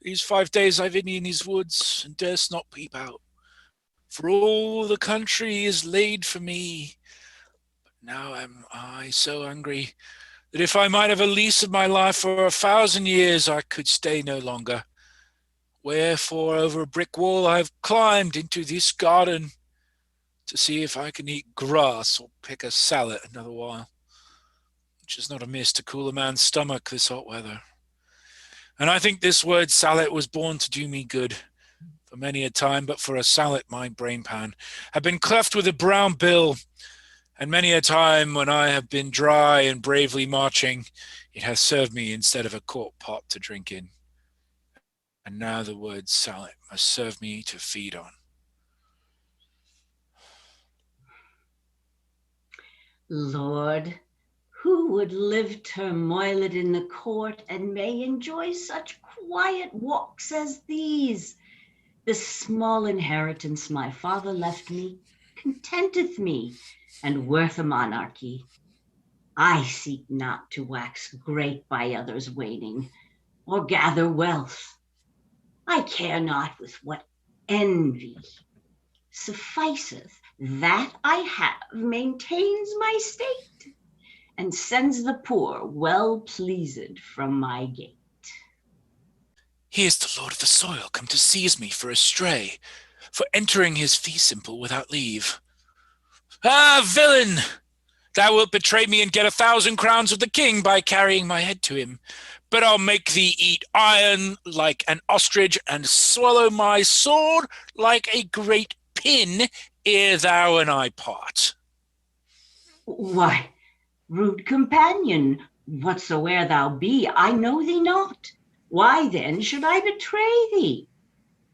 these 5 days I've been in these woods and durst not peep out, for all the country is laid for me. But now am I so hungry that if I might have a lease of my life for 1,000 years, I could stay no longer. Wherefore over a brick wall I have climbed into this garden to see if I can eat grass or pick a salad another while, which is not amiss to cool a man's stomach this hot weather. And I think this word salad was born to do me good. For many a time, but for a salad, my brain pan have been cleft with a brown bill, and many a time when I have been dry and bravely marching, it has served me instead of a quart pot to drink in. And now the word salad must serve me to feed on. Lord, who would live turmoiled in the court and may enjoy such quiet walks as these? The small inheritance my father left me contenteth me, and worth a monarchy. I seek not to wax great by others' waning, or gather wealth. I care not with what envy. Sufficeth that I have maintains my state, and sends the poor well pleased from my gate. Here's the lord of the soil come to seize me for a stray, for entering his fee simple without leave. Ah, villain! Thou wilt betray me and get 1,000 crowns of the king by carrying my head to him. But I'll make thee eat iron like an ostrich and swallow my sword like a great pin ere thou and I part. Why, rude companion, whatsoe'er thou be, I know thee not. Why then should I betray thee?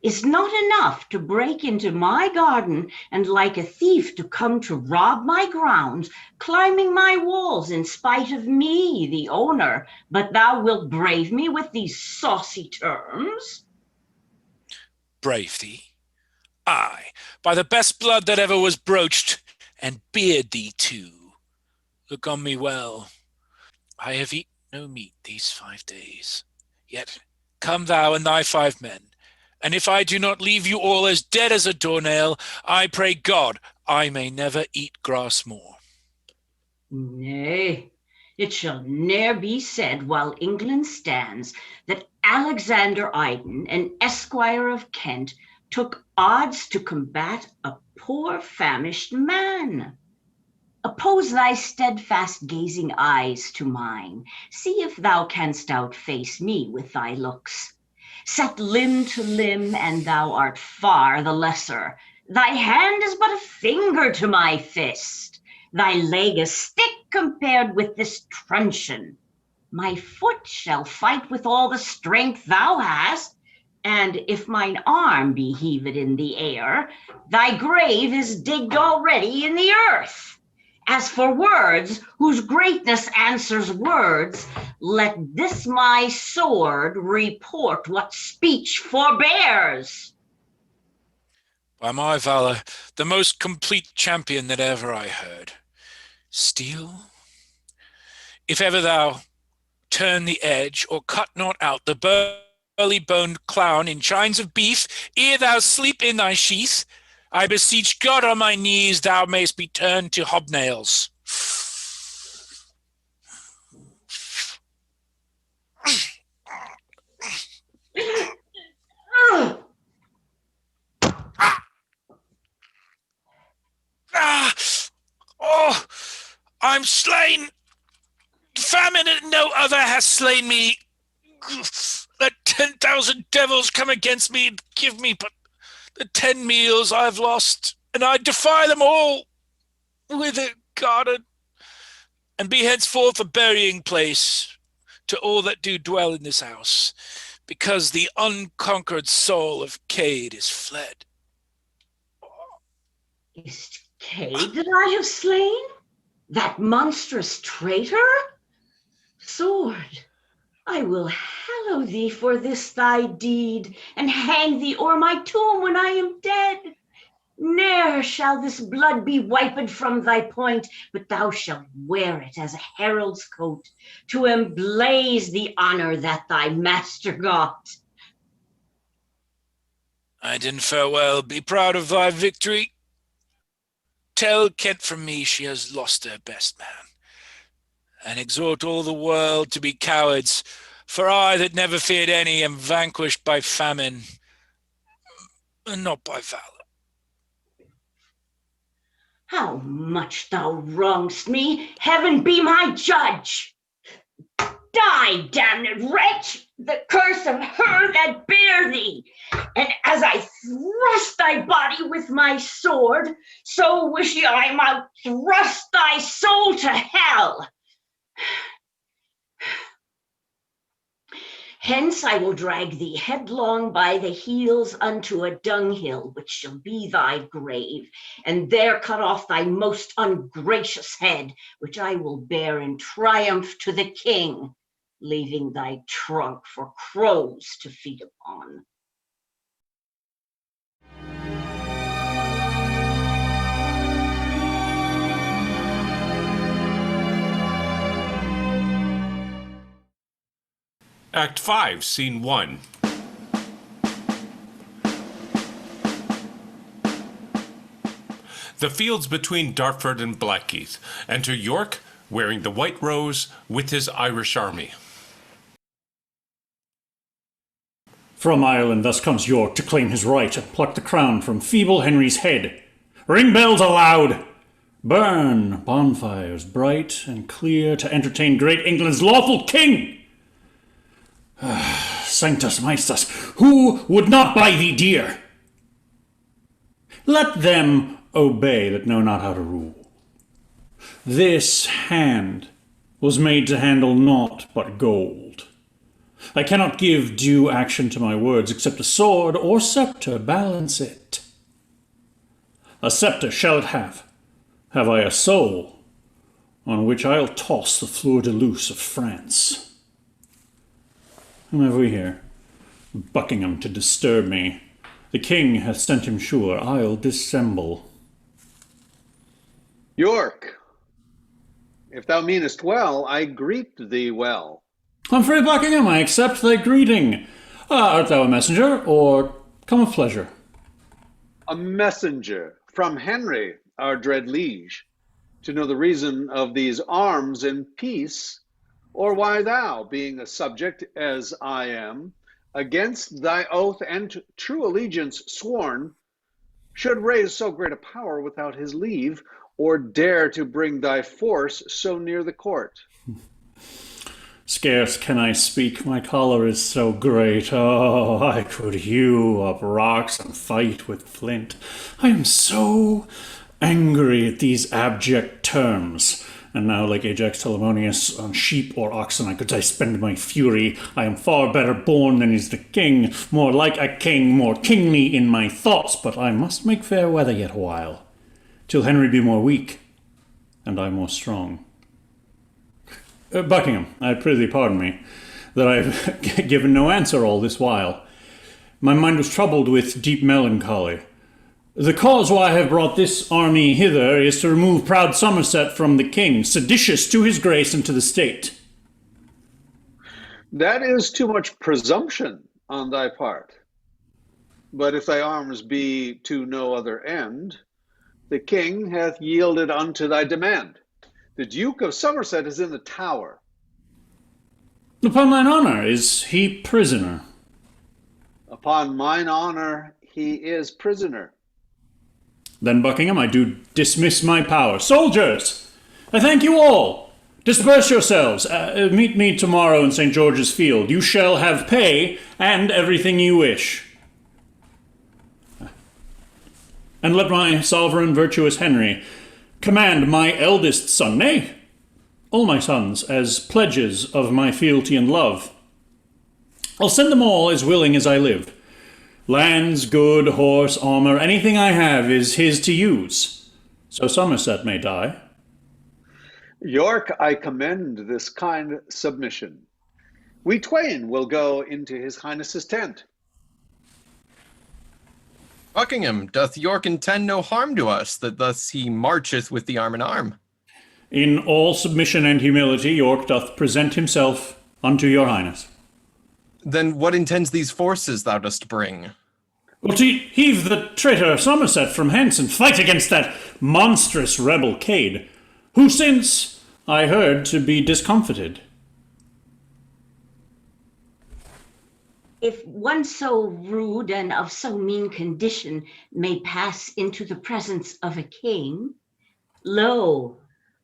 Is not enough to break into my garden and like a thief to come to rob my grounds, climbing my walls in spite of me, the owner, but thou wilt brave me with these saucy terms? Brave thee? Aye, by the best blood that ever was broached, and beard thee too. Look on me well. I have eaten no meat these 5 days. Yet come thou and thy 5 men, and if I do not leave you all as dead as a doornail, I pray God I may never eat grass more. Nay, it shall ne'er be said while England stands that Alexander Iden, an esquire of Kent, took odds to combat a poor famished man. Oppose thy steadfast gazing eyes to mine. See if thou canst outface me with thy looks. Set limb to limb, and thou art far the lesser. Thy hand is but a finger to my fist. Thy leg a stick compared with this truncheon. My foot shall fight with all the strength thou hast, and if mine arm be heaved in the air, thy grave is digged already in the earth. As for words, whose greatness answers words, let this my sword report what speech forbears. By my valor, the most complete champion that ever I heard. Steel, if ever thou turn the edge, or cut not out the burly-boned clown in chines of beef, ere thou sleep in thy sheath, I beseech God on my knees thou mayst be turned to hobnails. Oh, I'm slain. Famine and no other has slain me. Let 10,000 devils come against me and give me but the 10 meals I've lost, and I defy them all with a garden, and be henceforth a burying place to all that do dwell in this house, because the unconquered soul of Cade is fled. Is Cade that I have slain? That monstrous traitor? Sword, I will hallow thee for this thy deed, and hang thee o'er my tomb when I am dead. Ne'er shall this blood be wiped from thy point, but thou shalt wear it as a herald's coat, to emblaze the honor that thy master got. Iden, farewell, be proud of thy victory. Tell Kent from me she has lost her best man, and exhort all the world to be cowards. For I that never feared any am vanquished by famine, and not by valor. How much thou wrong'st me, heaven be my judge. Die, damned wretch, the curse of her that bare thee. And as I thrust thy body with my sword, so wish I might thrust thy soul to hell. Hence I will drag thee headlong by the heels unto a dunghill, which shall be thy grave, and there cut off thy most ungracious head, which I will bear in triumph to the king, leaving thy trunk for crows to feed upon. Act 5, Scene 1. The fields between Dartford and Blackheath. Enter York, wearing the white rose, with his Irish army. From Ireland thus comes York to claim his right and pluck the crown from feeble Henry's head. Ring bells aloud! Burn bonfires bright and clear to entertain great England's lawful king! Sanctus Maestas, who would not buy thee dear? Let them obey that know not how to rule. This hand was made to handle naught but gold. I cannot give due action to my words, except a sword or sceptre balance it. A sceptre shall it have. Have I a soul, on which I'll toss the fleur-de-luce of France. Whom have we here? Buckingham to disturb me. The king hath sent him sure. I'll dissemble. York, if thou meanest well, I greet thee well. Humphrey Buckingham, I accept thy greeting. Art thou a messenger, or come of pleasure? A messenger from Henry, our dread liege, to know the reason of these arms in peace, or why thou, being a subject as I am, against thy oath and true allegiance sworn, should raise so great a power without his leave, or dare to bring thy force so near the court. Scarce can I speak, my choler is so great. Oh, I could hew up rocks and fight with flint. I am so angry at these abject terms. And now, like Ajax Telamonius, on sheep or oxen I could I spend my fury. I am far better born than is the king, more like a king, more kingly in my thoughts, but I must make fair weather yet a while, till Henry be more weak, and I more strong. Buckingham, I prithee pardon me, that I have given no answer all this while. My mind was troubled with deep melancholy. The cause why I have brought this army hither is to remove proud Somerset from the king, seditious to his grace and to the state. That is too much presumption on thy part. But if thy arms be to no other end, the king hath yielded unto thy demand. The Duke of Somerset is in the Tower. Upon thine honour, is he prisoner? Upon mine honour, he is prisoner. Then, Buckingham, I do dismiss my power. Soldiers, I thank you all. Disperse yourselves. Meet me tomorrow in St. George's Field. You shall have pay and everything you wish. And let my sovereign virtuous Henry command my eldest son, nay, all my sons, as pledges of my fealty and love. I'll send them all as willing as I live. Lands, good, horse, armour, anything I have is his to use. So Somerset may die. York, I commend this kind submission. We twain will go into his highness's tent. Buckingham, doth York intend no harm to us, that thus he marcheth with the arm in arm? In all submission and humility, York doth present himself unto your highness. Then what intends these forces thou dost bring? Well, to heave the traitor Somerset from hence and fight against that monstrous rebel Cade, who since I heard to be discomfited. If one so rude and of so mean condition may pass into the presence of a king, lo,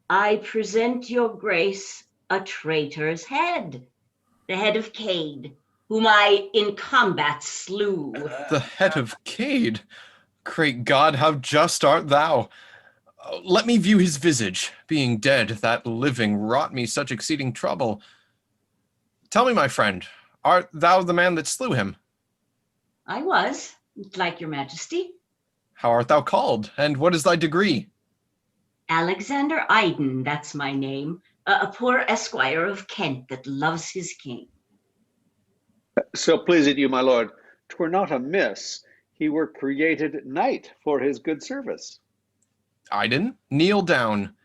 I present your grace a traitor's head, the head of Cade, whom I in combat slew. The head of Cade? Great God, how just art thou! Let me view his visage. Being dead, that living wrought me such exceeding trouble. Tell me, my friend, art thou the man that slew him? I was, like your majesty. How art thou called, and what is thy degree? Alexander Iden, that's my name, a poor esquire of Kent that loves his king. So please it you, my lord, 'twere not amiss he were created knight for his good service. Iden, kneel down.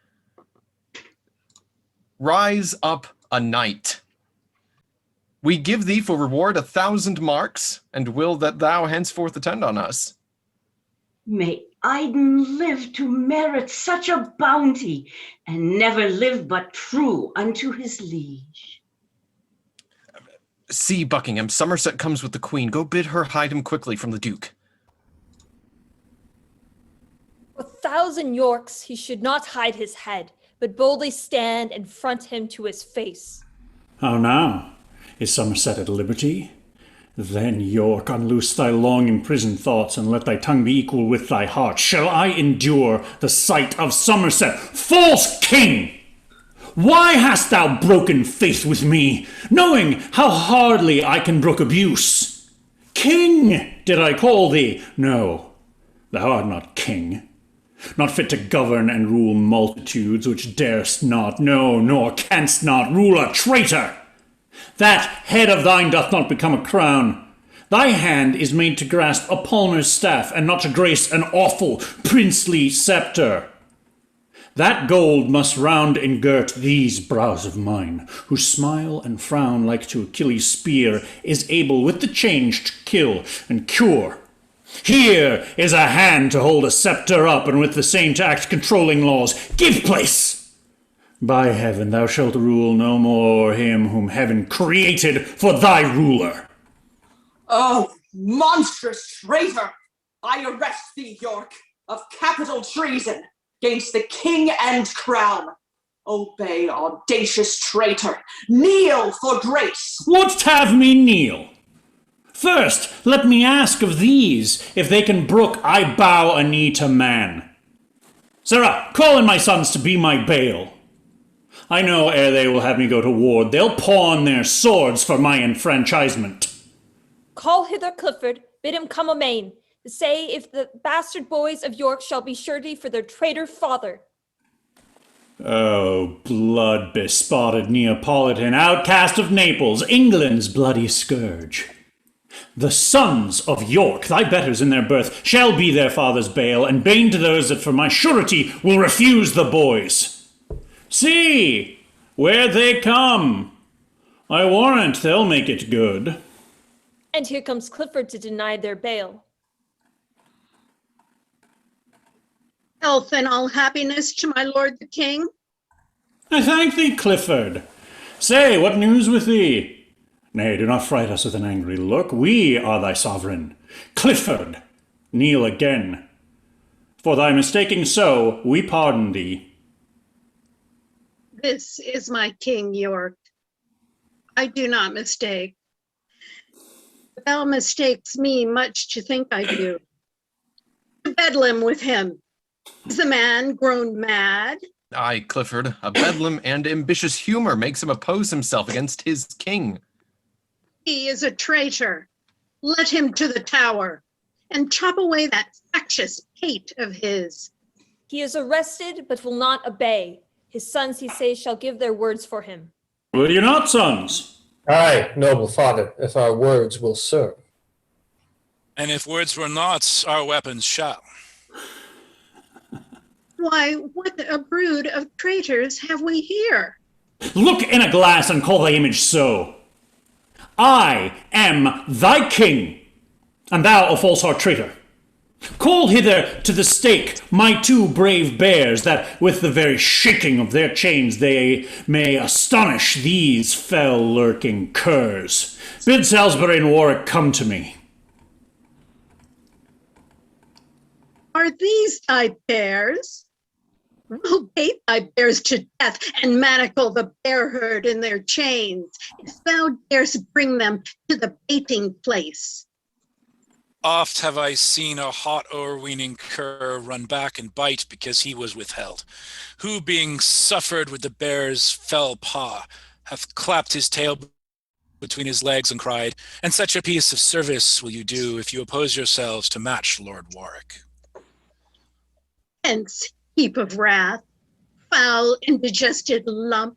Rise up a knight. We give thee for reward 1,000 marks, and will that thou henceforth attend on us. May Iden live to merit such a bounty, and never live but true unto his liege. See, Buckingham, Somerset comes with the queen. Go bid her hide him quickly from the duke. For 1,000 Yorks he should not hide his head, but boldly stand and front him to his face. How now? Is Somerset at liberty? Then, York, unloose thy long imprisoned thoughts, and let thy tongue be equal with thy heart. Shall I endure the sight of Somerset? False king! Why hast thou broken faith with me, knowing how hardly I can brook abuse? King, did I call thee? No, thou art not king. Not fit to govern and rule multitudes which darest not, no, nor canst not rule a traitor. That head of thine doth not become a crown. Thy hand is made to grasp a palmer's staff, and not to grace an awful princely sceptre. That gold must round and girt these brows of mine, who smile and frown like to Achilles' spear, is able with the change to kill and cure. Here is a hand to hold a sceptre up, and with the same to act controlling laws. Give place! By heaven, thou shalt rule no more him whom heaven created for thy ruler. Oh, monstrous traitor! I arrest thee, York, of capital treason against the king and crown. Obey, audacious traitor. Kneel for grace. Wouldst have me kneel? First, let me ask of these, if they can brook I bow a knee to man. Sirrah, call in my sons to be my bail. I know ere they will have me go to ward, they'll pawn their swords for my enfranchisement. Call hither Clifford, bid him come amain, to say if the bastard boys of York shall be surety for their traitor father. Oh, blood-bespotted Neapolitan, outcast of Naples, England's bloody scourge. The sons of York, thy betters in their birth, shall be their father's bail, and bane to those that for my surety will refuse the boys. See, where they come. I warrant they'll make it good. And here comes Clifford to deny their bail. Health and all happiness to my lord the king. I thank thee, Clifford. Say, what news with thee? Nay, do not fright us with an angry look. We are thy sovereign. Clifford, kneel again. For thy mistaking so, we pardon thee. This is my king, York. I do not mistake. Thou mistakes me much to think I do. Bedlam with him. Is the man grown mad? Aye, Clifford, a bedlam and ambitious humor makes him oppose himself against his king. He is a traitor. Let him to the tower and chop away that factious pate of his. He is arrested, but will not obey. His sons, he says, shall give their words for him. Will you not, sons? Aye, noble father, if our words will serve. And if words were not, our weapons shall. Why, what a brood of traitors have we here? Look in a glass and call thy image so. I am thy king, and thou a false heart traitor. Call hither to the stake my 2 brave bears, that with the very shaking of their chains they may astonish these fell-lurking curs. Bid Salisbury and Warwick come to me. Are these thy bears? We'll bait thy bears to death and manacle the bear herd in their chains, if thou darest bring them to the baiting place. Oft have I seen a hot o'erweening cur run back and bite because he was withheld, who being suffered with the bear's fell paw, hath clapped his tail between his legs and cried, and such a piece of service will you do if you oppose yourselves to match Lord Warwick. Hence, heap of wrath, foul and digested lump,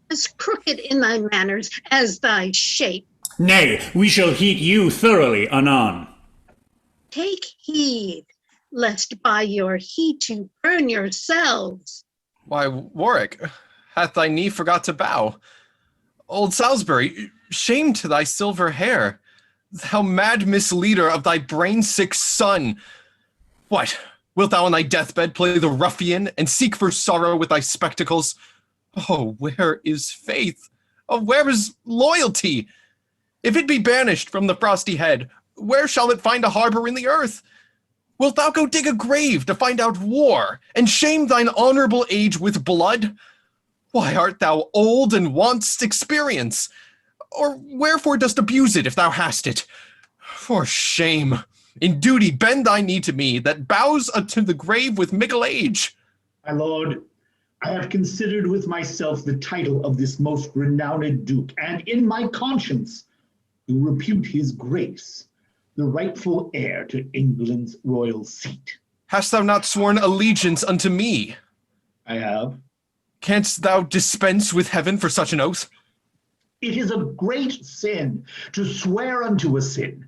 as crooked in thy manners as thy shape. Nay, we shall heat you thoroughly anon. Take heed, lest by your heat you burn yourselves. Why, Warwick, hath thy knee forgot to bow? Old Salisbury, shame to thy silver hair, thou mad misleader of thy brain-sick son. What, wilt thou on thy deathbed play the ruffian and seek for sorrow with thy spectacles? Oh, where is faith? Oh, where is loyalty? If it be banished from the frosty head, where shall it find a harbor in the earth? Wilt thou go dig a grave to find out war, and shame thine honorable age with blood? Why art thou old and want'st experience? Or wherefore dost abuse it if thou hast it? For shame! In duty bend thy knee to me, that bows unto the grave with mickle age. My lord, I have considered with myself the title of this most renowned duke, and in my conscience do repute his grace the rightful heir to England's royal seat. Hast thou not sworn allegiance unto me? I have. Canst thou dispense with heaven for such an oath? It is a great sin to swear unto a sin,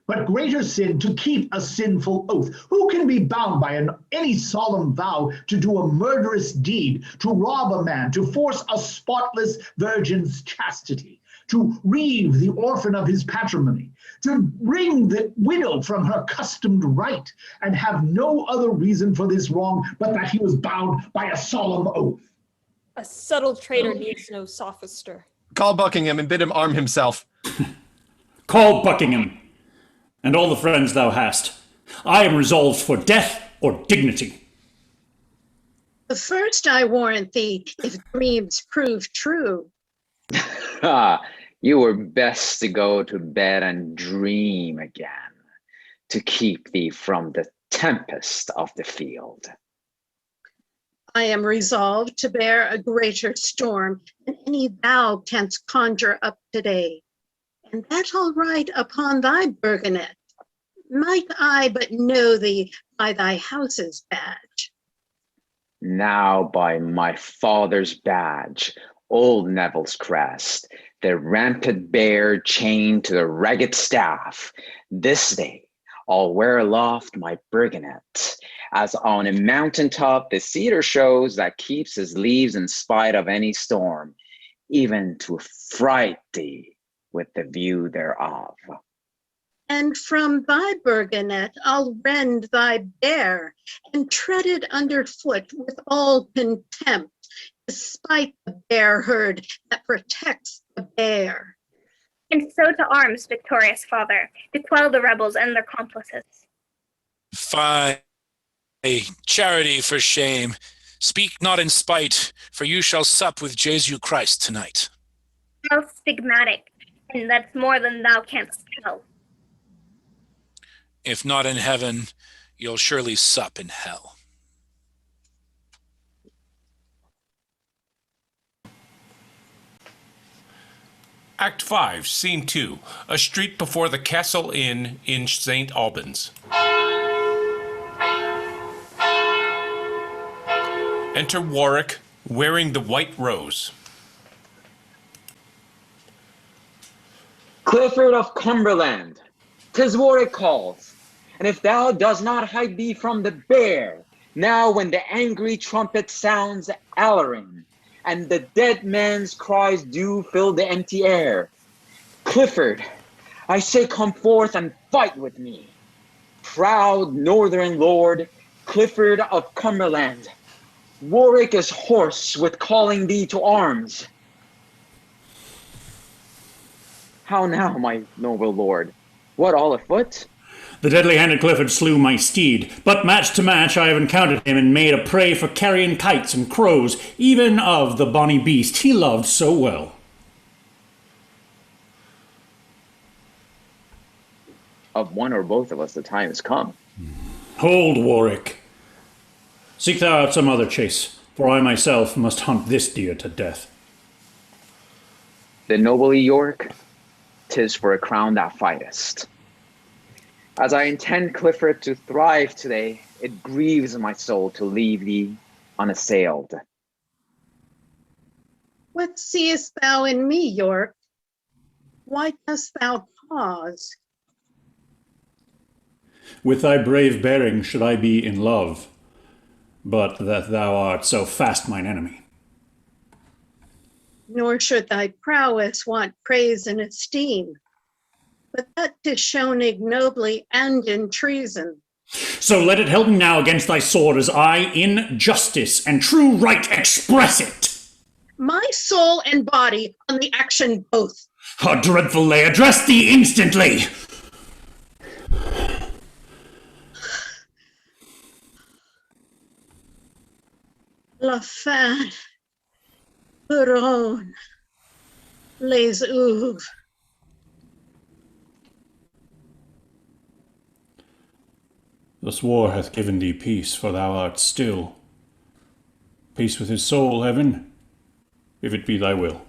but greater sin to keep a sinful oath. Who can be bound by any solemn vow to do a murderous deed, to rob a man, to force a spotless virgin's chastity, to reave the orphan of his patrimony, to wring the widow from her customed right, and have no other reason for this wrong but that he was bound by a solemn oath? A subtle traitor needs no sophister. Call Buckingham and bid him arm himself. Call Buckingham, and all the friends thou hast. I am resolved for death or dignity. The first I warrant thee, if dreams prove true. You were best to go to bed and dream again, to keep thee from the tempest of the field. I am resolved to bear a greater storm than any thou canst conjure up today. And that I'll write upon thy burgonet, might I but know thee by thy house's badge. Now by my father's badge, old Neville's crest, the rampant bear chained to the ragged staff, this day I'll wear aloft my burgonet, as on a mountaintop the cedar shows that keeps his leaves in spite of any storm, even to fright thee with the view thereof. And from thy burgonet I'll rend thy bear, and tread it underfoot with all contempt, despite the bear herd that protects the bear. And so to arms, victorious father, to quell the rebels and their accomplices. Fie, charity for shame. Speak not in spite, for you shall sup with Jesu Christ tonight. How stigmatic, and that's more than thou canst tell. If not in heaven, you'll surely sup in hell. Act 5, Scene 2, a street before the Castle Inn in St. Albans. Enter Warwick, wearing the white rose. Clifford of Cumberland, 'tis Warwick calls, and if thou does not hide thee from the bear, now when the angry trumpet sounds alarum, and the dead man's cries do fill the empty air. Clifford, I say come forth and fight with me. proud northern lord, Clifford of Cumberland. Warwick is hoarse with calling thee to arms. How now, my noble lord? What, all afoot? The deadly-handed Clifford slew my steed, but match to match I have encountered him and made a prey for carrion kites and crows, even of the bonny beast he loved so well. Of one or both of us the time has come. Hold, Warwick. Seek thou out some other chase, for I myself must hunt this deer to death. The noble York, 'tis for a crown thou fightest. As I intend, Clifford, to thrive today, it grieves my soul to leave thee unassailed. What seest thou in me, York? Why dost thou pause? With thy brave bearing should I be in love, but that thou art so fast mine enemy. Nor should thy prowess want praise and esteem, but that 'tis shown ignobly and in treason. So let it help me now against thy sword, as I in justice and true right express it. My soul and body on the action both. Oh, dreadful lay, address thee instantly. La fin, Huron, les ouvres. Thus war hath given thee peace, for thou art still. Peace with his soul, heaven, if it be thy will.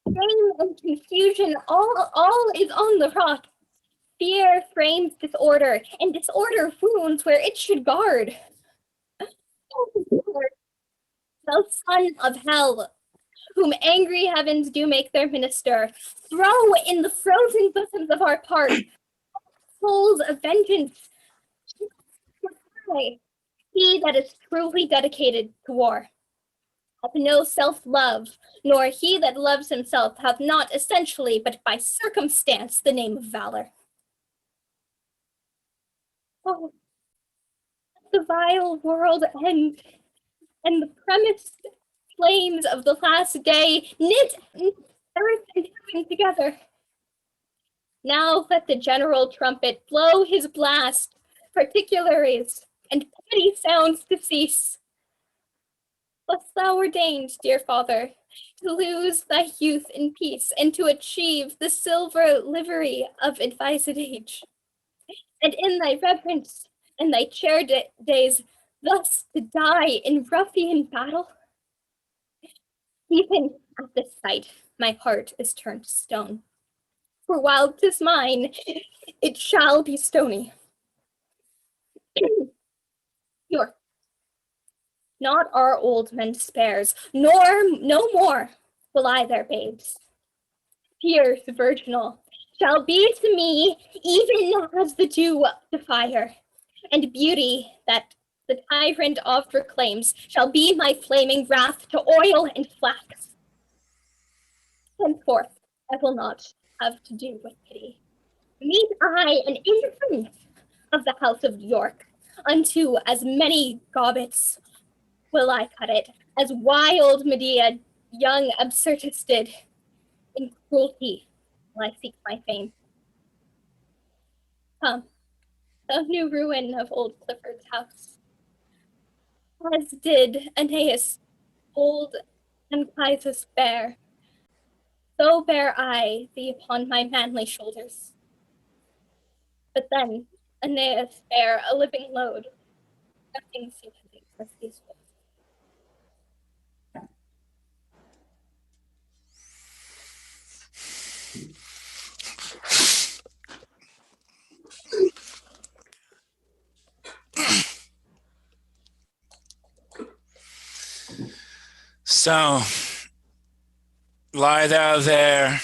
Shame and confusion, all is on the rock. Fear frames disorder, and disorder wounds where it should guard. Thou son of hell, whom angry heavens do make their minister, throw in the frozen bosoms of our part souls of vengeance. He that is truly dedicated to war hath no self-love, nor he that loves himself hath not essentially, but by circumstance, the name of valor. Oh, the vile world end, and the premised flames of the last day knit earth and heaven together. Now let the general trumpet blow his blast, particulars and petty sounds to cease. Wast thou ordained, dear father, to lose thy youth in peace and to achieve the silver livery of advised age, and in thy reverence and thy chair days thus to die in ruffian battle? Even at this sight my heart is turned to stone, for while 'tis mine, it shall be stony. York, not our old men despairs, nor no more will I their babes. Tears virginal shall be to me even as the dew to fire, and beauty that the tyrant oft reclaims shall be my flaming wrath to oil and flax. Henceforth I will not have to do with pity. Meet I an infant of the house of York, unto as many gobbets will I cut it, as wild Medea young Absyrtus did. In cruelty will I seek my fame. Come, thou new ruin of old Clifford's house, as did Aeneas old Anchises bear, so bear I thee upon my manly shoulders. But then Aeneas bare a living load, nothing seemingly as these words. So, lie thou there,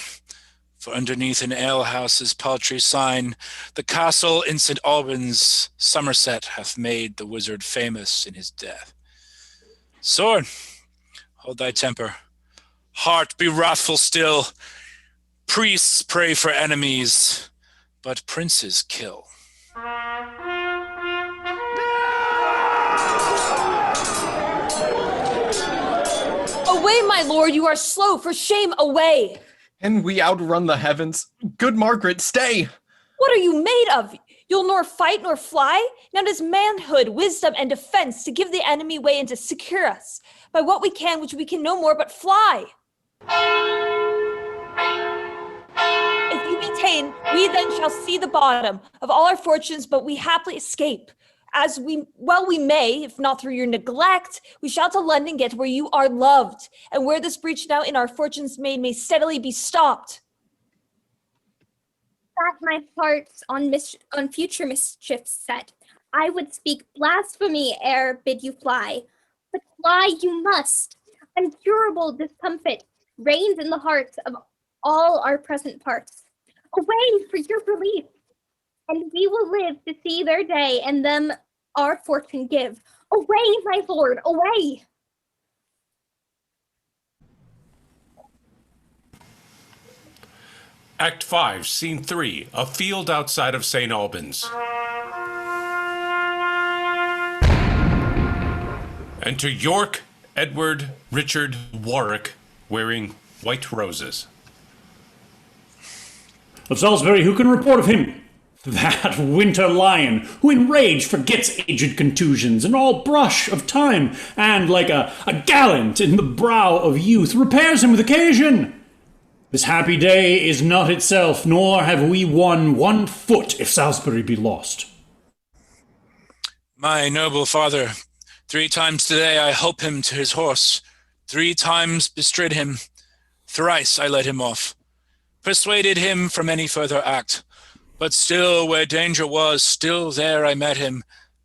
for underneath an alehouse's paltry sign, the castle in St. Albans, Somerset, hath made the wizard famous in his death. Sword, hold thy temper. Heart, be wrathful still. Priests pray for enemies. but princes kill. Away, my lord, you are slow, for shame, away! And we outrun the heavens. Good Margaret, stay! What are you made of? You'll nor fight nor fly? Now it is manhood, wisdom, and defense to give the enemy way and to secure us by what we can, which we can no more but fly. If you be ta'en, we then shall see the bottom of all our fortunes, but we haply escape. As we may, if not through your neglect, we shall to London get where you are loved, and where this breach now in our fortunes made may steadily be stopped. That my heart's on future mischief set, I would speak blasphemy ere bid you fly. But fly you must. Uncurable discomfort reigns in the hearts of all our present parts. Away for your relief, and we will live to see their day, and them our fortune give. Away, my lord, away! Act 5, Scene 3, a field outside of St. Albans. Enter York, Edward, Richard, Warwick, wearing white roses. Of Salisbury, who can report of him? That winter lion, who in rage forgets aged contusions and all brush of time, and like a gallant in the brow of youth, repairs him with occasion. This happy day is not itself, nor have we won 1 foot if Salisbury be lost. My noble father, 3 times today I holp him to his horse, 3 times bestrid him, thrice I led him off, persuaded him from any further act. But still where danger was, still there I met him,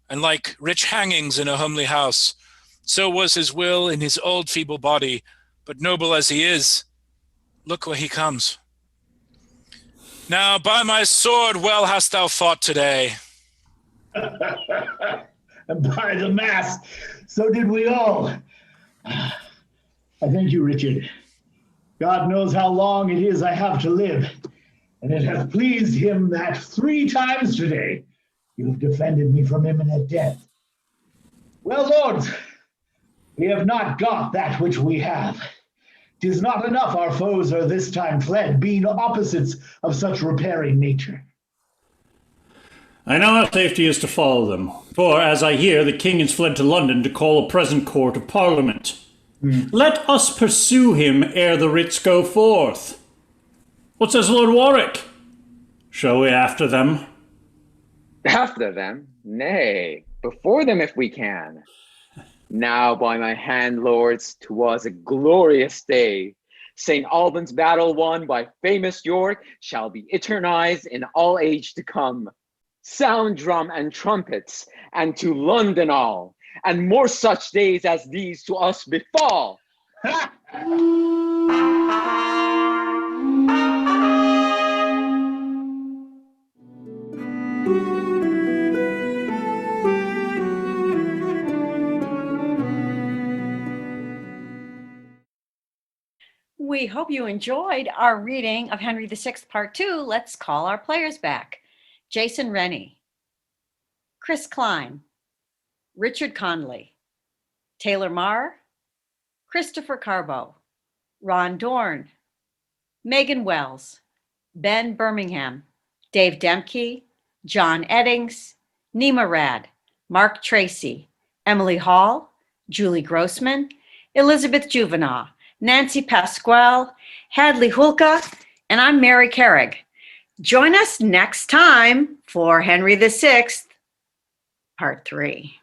and like rich hangings in a homely house, so was his will in his old feeble body, but noble as he is, look where he comes. Now by my sword well hast thou fought today. And by the mass, so did we all. I thank you, Richard. God knows how long it is I have to live, and it hath pleased him that 3 times today you have defended me from imminent death. Well, lords, we have not got that which we have. 'Tis not enough our foes are this time fled, being opposites of such repairing nature. I know our safety is to follow them, for, as I hear, the king is fled to London to call a present court of parliament. Let us pursue him ere the writs go forth. What says Lord Warwick? Shall we after them? After them? Nay, before them if we can. Now by my hand, lords, 'twas a glorious day. St. Albans battle won by famous York shall be eternized in all age to come. Sound drum and trumpets, and to London all, and more such days as these to us befall. We hope you enjoyed our reading of Henry VI, Part 2. Let's call our players back. Jason Rennie, Chris Klein, Richard Conley, Taylor Marr, Christopher Carbo, Ron Dorn, Megan Wells, Ben Birmingham, Dave Demke, John Eddings, Nima Rad, Mark Tracy, Emily Hall, Julie Grossman, Elizabeth Juvenal, Nancy Pasquale, Hadley Hulka, and I'm Mary Carrig. Join us next time for Henry VI, Part 3.